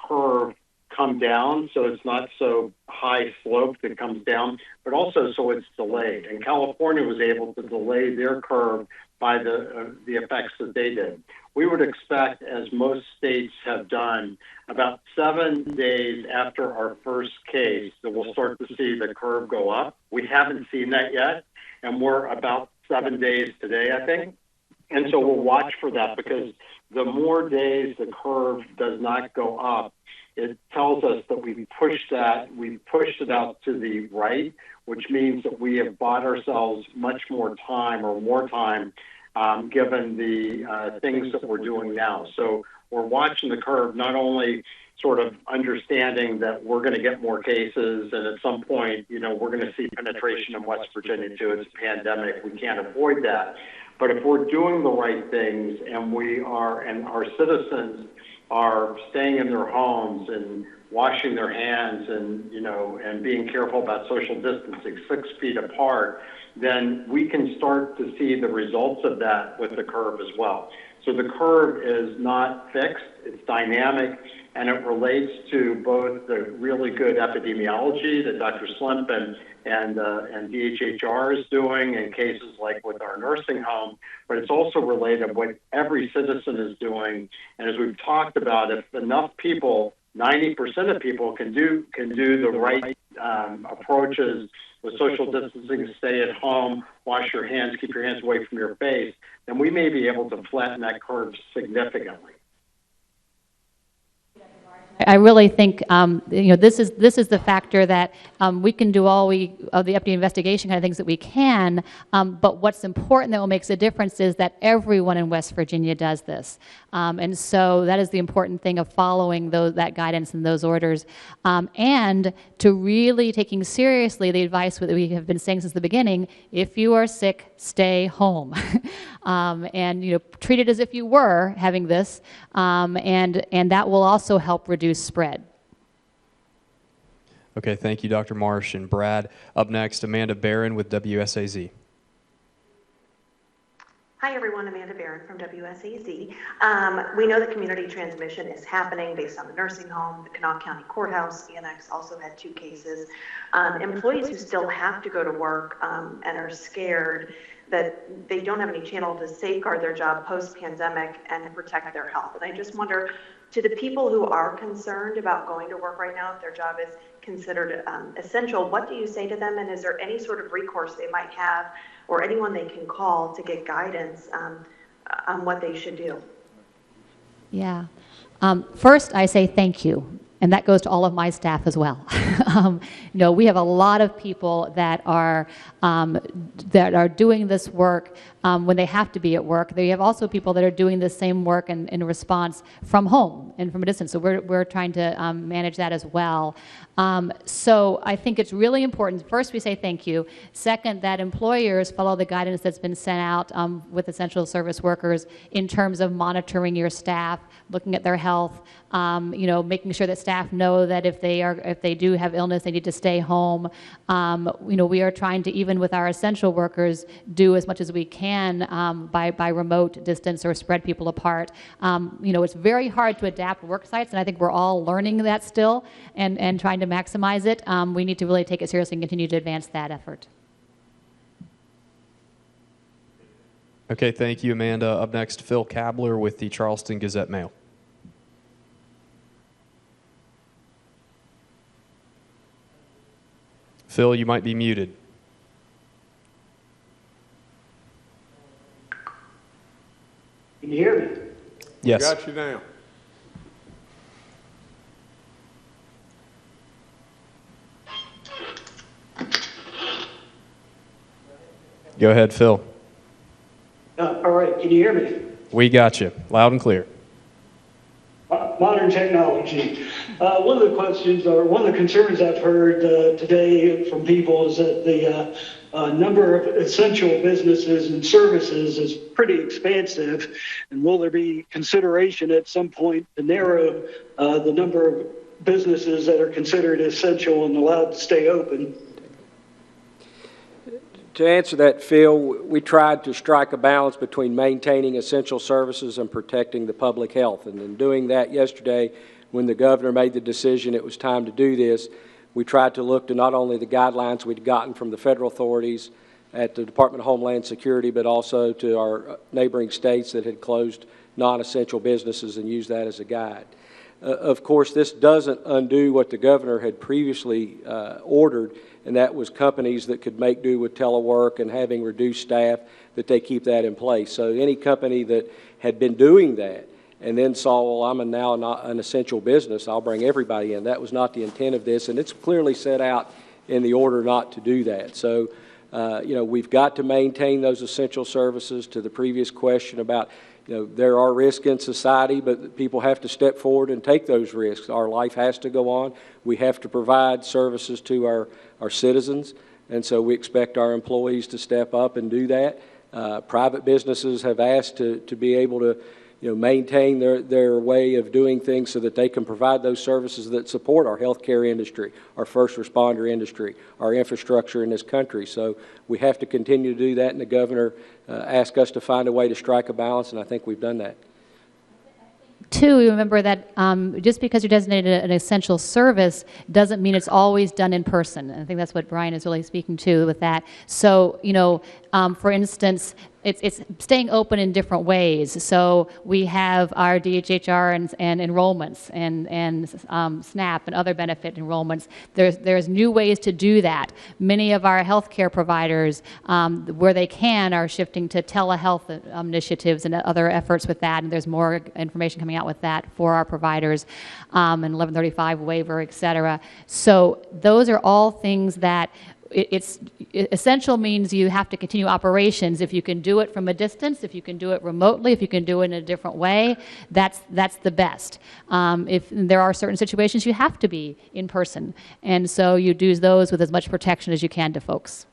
curve come down, so it's not so high slope that comes down, but also so it's delayed. And California was able to delay their curve by the effects that they did. We would expect, as most states have done, about 7 days after our first case that we'll start to see the curve go up. We haven't seen that yet, and we're about 7 days today, I think. And so we'll watch for that, because the more days the curve does not go up, it tells us that we've pushed it out to the right, which means that we have bought ourselves much more time, given the things that we're doing now. So we're watching the curve, not only sort of understanding that we're going to get more cases, and at some point, you know, we're going to see penetration in West Virginia too. It's a pandemic. We can't avoid that. But if we're doing the right things, and our citizens are staying in their homes and washing their hands, and, you know, and being careful about social distancing, 6 feet apart, then we can start to see the results of that with the curve as well. So the curve is not fixed, it's dynamic, and it relates to both the really good epidemiology that Dr. Slimp and DHHR is doing in cases like with our nursing home, but it's also related to what every citizen is doing. And as we've talked about, if enough people, 90% of people can do the right approaches with social distancing, stay at home, wash your hands, keep your hands away from your face, then we may be able to flatten that curve significantly. I really think this is the factor that we can do all of the update investigation kind of things that we can, but what's important that will make a difference is that everyone in West Virginia does this, and so that is the important thing of following that guidance and those orders, and to really taking seriously the advice that we have been saying since the beginning: if you are sick, stay home, and treat it as if you were having this, and that will also help reduce spread. Okay, thank you, Dr. Marsh and Brad. Up next, Amanda Barron with WSAZ. Hi, everyone. Amanda Barron from WSAZ. We know that community transmission is happening based on the nursing home. The Kanawha County Courthouse, CNX, also had 2 cases. Employees who still have to go to work and are scared that they don't have any channel to safeguard their job post-pandemic and to protect their health. And I just wonder, to the people who are concerned about going to work right now, if their job is considered essential, what do you say to them? And is there any sort of recourse they might have, or anyone they can call to get guidance on what they should do? Yeah. First, I say thank you. And that goes to all of my staff as well. We have a lot of people that are doing this work when they have to be at work. They have also people that are doing the same work in response from home and from a distance. So we're trying to manage that as well. So I think it's really important. First, we say thank you. Second, that employers follow the guidance that's been sent out with essential service workers in terms of monitoring your staff, looking at their health, making sure that staff know that if they do have illness, they need to stay home. We are trying to, even with our essential workers, do as much as we can by remote distance or spread people apart. It's very hard to adapt work sites, and I think we're all learning that still and trying to maximize it. We need to really take it seriously and continue to advance that effort. Okay, thank you, Amanda. Up next, Phil Kabler with the Charleston Gazette-Mail. Phil, you might be muted. Can you hear me? Yes. We got you now. Go ahead, Phil. All right, can you hear me? We got you, loud and clear. Modern technology. One of the questions, or one of the concerns I've heard today from people is that the number of essential businesses and services is pretty expansive, and will there be consideration at some point to narrow the number of businesses that are considered essential and allowed to stay open? To answer that, Phil, we tried to strike a balance between maintaining essential services and protecting the public health. And in doing that yesterday, when the governor made the decision it was time to do this, we tried to look to not only the guidelines we'd gotten from the federal authorities at the Department of Homeland Security, but also to our neighboring states that had closed non-essential businesses and use that as a guide. Of course, this doesn't undo what the governor had previously ordered, and that was companies that could make do with telework and having reduced staff, that they keep that in place. So any company that had been doing that and then saw, well, I'm now not an essential business, I'll bring everybody in. That was not the intent of this, and it's clearly set out in the order not to do that. So, we've got to maintain those essential services. To the previous question about, there are risks in society, but people have to step forward and take those risks. Our life has to go on. We have to provide services to our citizens, and so we expect our employees to step up and do that. Private businesses have asked to be able to maintain their way of doing things so that they can provide those services that support our healthcare industry, our first responder industry, our infrastructure in this country. So we have to continue to do that, and the governor asked us to find a way to strike a balance, and I think we've done that. Two, remember that just because you're designated an essential service doesn't mean it's always done in person. And I think that's what Brian is really speaking to with that. So, for instance, it's staying open in different ways. So we have our DHHR and enrollments and SNAP and other benefit enrollments. There's new ways to do that. Many of our healthcare providers, where they can, are shifting to telehealth initiatives and other efforts with that. And there's more information coming out with that for our providers, and 1135 waiver, et cetera. So those are all things that it's essential means you have to continue operations. If you can do it from a distance, if you can do it remotely, if you can do it in a different way, that's the best. If there are certain situations you have to be in person, and so you do those with as much protection as you can to folks.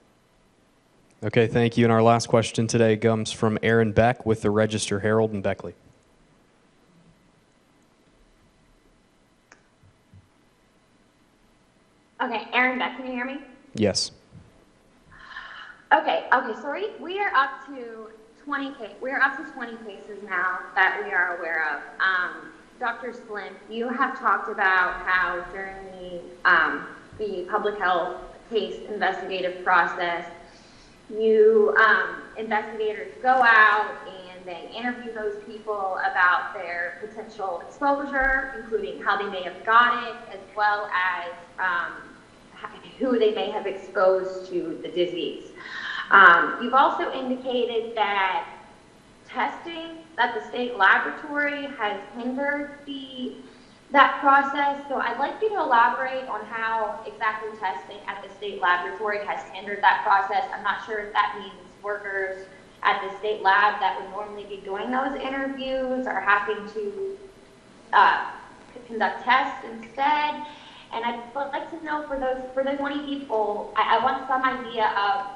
Okay, thank you. And our last question today comes from Aaron Beck with the Register Herald in Beckley. Okay, Aaron Beck, can you hear me? Yes. Okay. So we are up to 20 cases now that we are aware of. Dr. Splint, you have talked about how during the public health case investigative process, investigators go out and they interview those people about their potential exposure, including how they may have got it, as well as who they may have exposed to the disease. You've also indicated that testing at the state laboratory has hindered that process. So I'd like you to elaborate on how exactly testing at the state laboratory has hindered that process. I'm not sure if that means workers at the state lab that would normally be doing those interviews are having to conduct tests instead. And I'd like to know for those 20 people, I want some idea of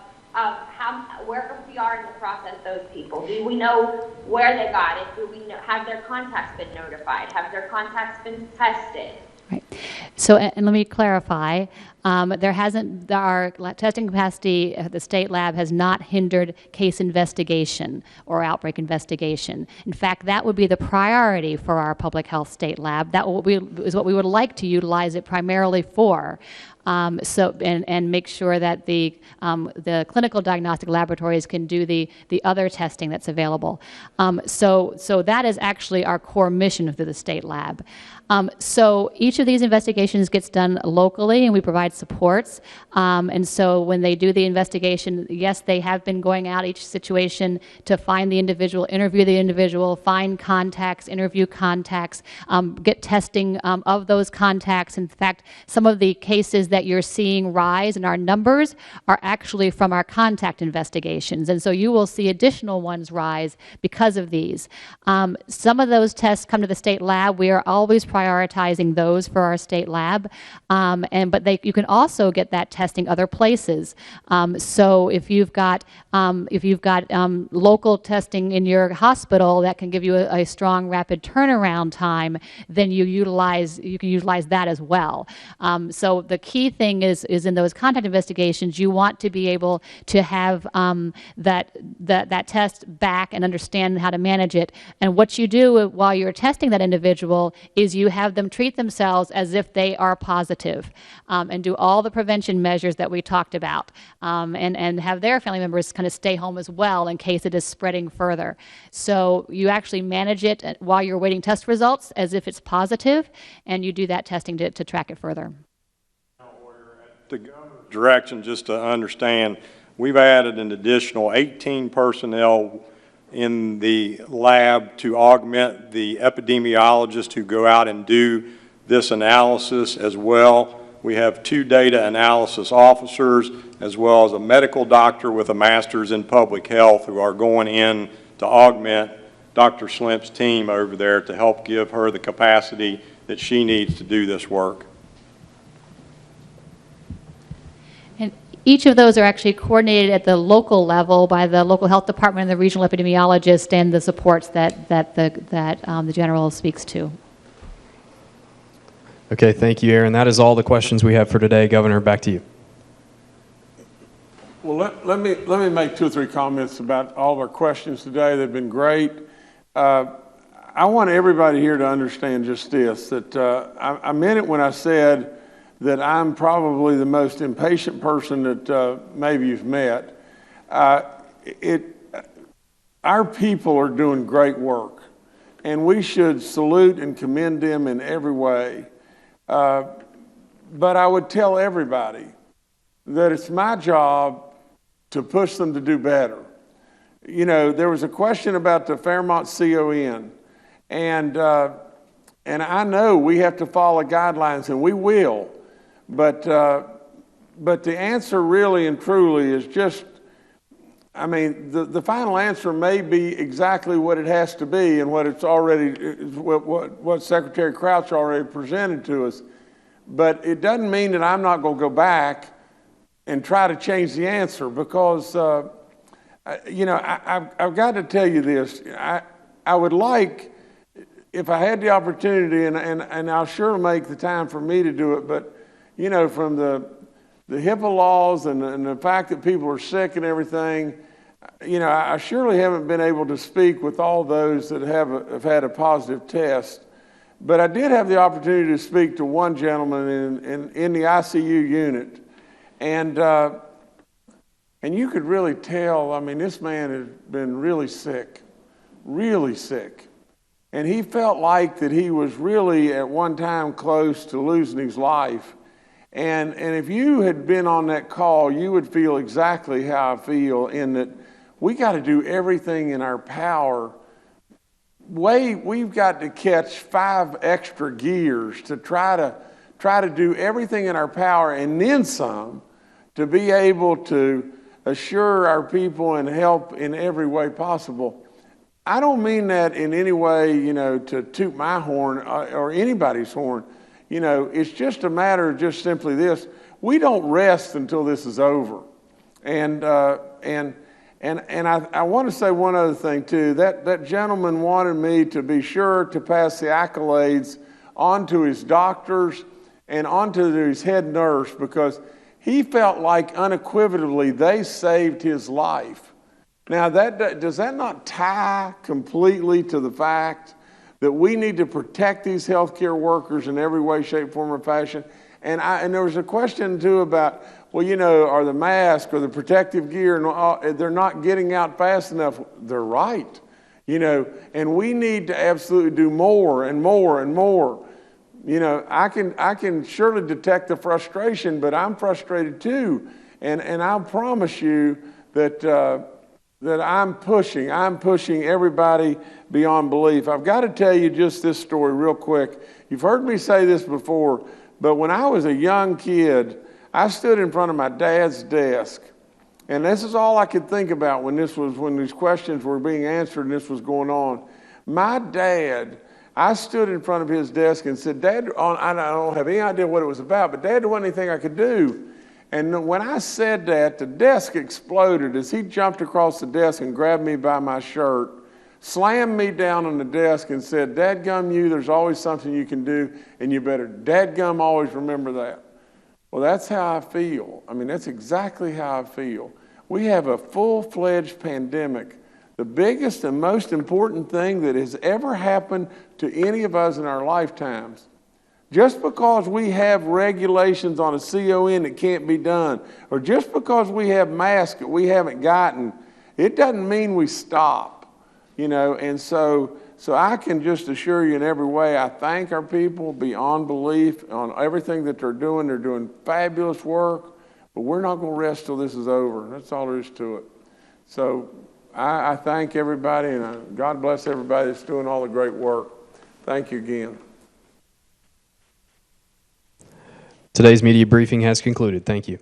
where we are in the process of those people. Do we know where they got it? Do we know, have their contacts been notified? Have their contacts been tested? Right. So, and let me clarify, our testing capacity at the state lab has not hindered case investigation or outbreak investigation. In fact, that would be the priority for our public health state lab. That is what we would like to utilize it primarily for. And make sure that the clinical diagnostic laboratories can do the other testing that's available. So that is actually our core mission through the state lab. So each of these investigations gets done locally, and we provide supports. And so when they do the investigation, yes, they have been going out each situation to find the individual, interview the individual, find contacts, interview contacts, get testing of those contacts. In fact, some of the cases that you're seeing rise in our numbers are actually from our contact investigations. And so you will see additional ones rise because of these. Some of those tests come to the state lab. We are always prioritizing those for our state lab. But you can also get that testing other places. So if you've got local testing in your hospital that can give you a strong, rapid turnaround time, then you can utilize that as well. So the key thing is in those contact investigations, you want to be able to have that test back and understand how to manage it. And what you do while you're testing that individual is you have them treat themselves as if they are positive, and do all the prevention measures that we talked about, and have their family members kind of stay home as well in case it is spreading further. So you actually manage it while you're waiting test results as if it's positive, and you do that testing to track it further. The direction, just to understand, we've added an additional 18 personnel in the lab to augment the epidemiologists who go out and do this analysis as well. We have 2 data analysis officers as well as a medical doctor with a master's in public health who are going in to augment Dr. Slimp's team over there to help give her the capacity that she needs to do this work. Each of those are actually coordinated at the local level by the local health department and the regional epidemiologist and the supports that the general speaks to. Okay, thank you, Aaron. That is all the questions we have for today. Governor, back to you. Well, let me make 2 or 3 comments about all of our questions today. They've been great. I want everybody here to understand just this, that I meant it when I said that I'm probably the most impatient person that maybe you've met. Our people are doing great work, and we should salute and commend them in every way. But I would tell everybody that it's my job to push them to do better. You know, there was a question about the Fairmont CON, and I know we have to follow guidelines, and we will. But the answer really and truly is just, I mean, the final answer may be exactly what it has to be and what it's already, what Secretary Crouch already presented to us. But it doesn't mean that I'm not going to go back and try to change the answer because, you know, I've got to tell you this. I would like, if I had the opportunity, and I'll sure make the time for me to do it, but you know, from the HIPAA laws and the fact that people are sick and everything, you know, I surely haven't been able to speak with all those that have had a positive test. But I did have the opportunity to speak to one gentleman in the ICU unit. And you could really tell, I mean, this man has been really sick. And he felt like that he was really at one time close to losing his life. And if you had been on that call, you would feel exactly how I feel, in that we got to do everything in our power. We've got to catch 5 extra gears to try to do everything in our power and then some to be able to assure our people and help in every way possible. I don't mean that in any way, you know, to toot my horn or anybody's horn. You know, it's just a matter of just simply this. We don't rest until this is over. And I want to say one other thing too. That gentleman wanted me to be sure to pass the accolades on to his doctors and onto his head nurse, because he felt like unequivocally they saved his life. Now, does that not tie completely to the fact that we need to protect these healthcare workers in every way, shape, form, or fashion? And there was a question, too, about, well, you know, are the masks or the protective gear, and they're not getting out fast enough. They're right, you know, and we need to absolutely do more and more and more. You know, I can surely detect the frustration, but I'm frustrated too. And I promise you that I'm pushing everybody beyond belief. I've got to tell you just this story real quick. You've heard me say this before, but when I was a young kid, I stood in front of my dad's desk, and this is all I could think about when these questions were being answered and this was going on. My dad, I stood in front of his desk and said, Dad, I don't have any idea what it was about, but Dad, there wasn't anything I could do. And when I said that, the desk exploded as he jumped across the desk and grabbed me by my shirt, slammed me down on the desk and said, Dadgum you, there's always something you can do, and you better dadgum always remember that. Well, that's how I feel. I mean, that's exactly how I feel. We have a full-fledged pandemic. The biggest and most important thing that has ever happened to any of us in our lifetimes. Just because we have regulations on a CON that can't be done, or just because we have masks that we haven't gotten, it doesn't mean we stop, you know. And so I can just assure you in every way, I thank our people beyond belief on everything that they're doing. They're doing fabulous work, but we're not going to rest till this is over. That's all there is to it. So I thank everybody, and God bless everybody that's doing all the great work. Thank you again. Today's media briefing has concluded. Thank you.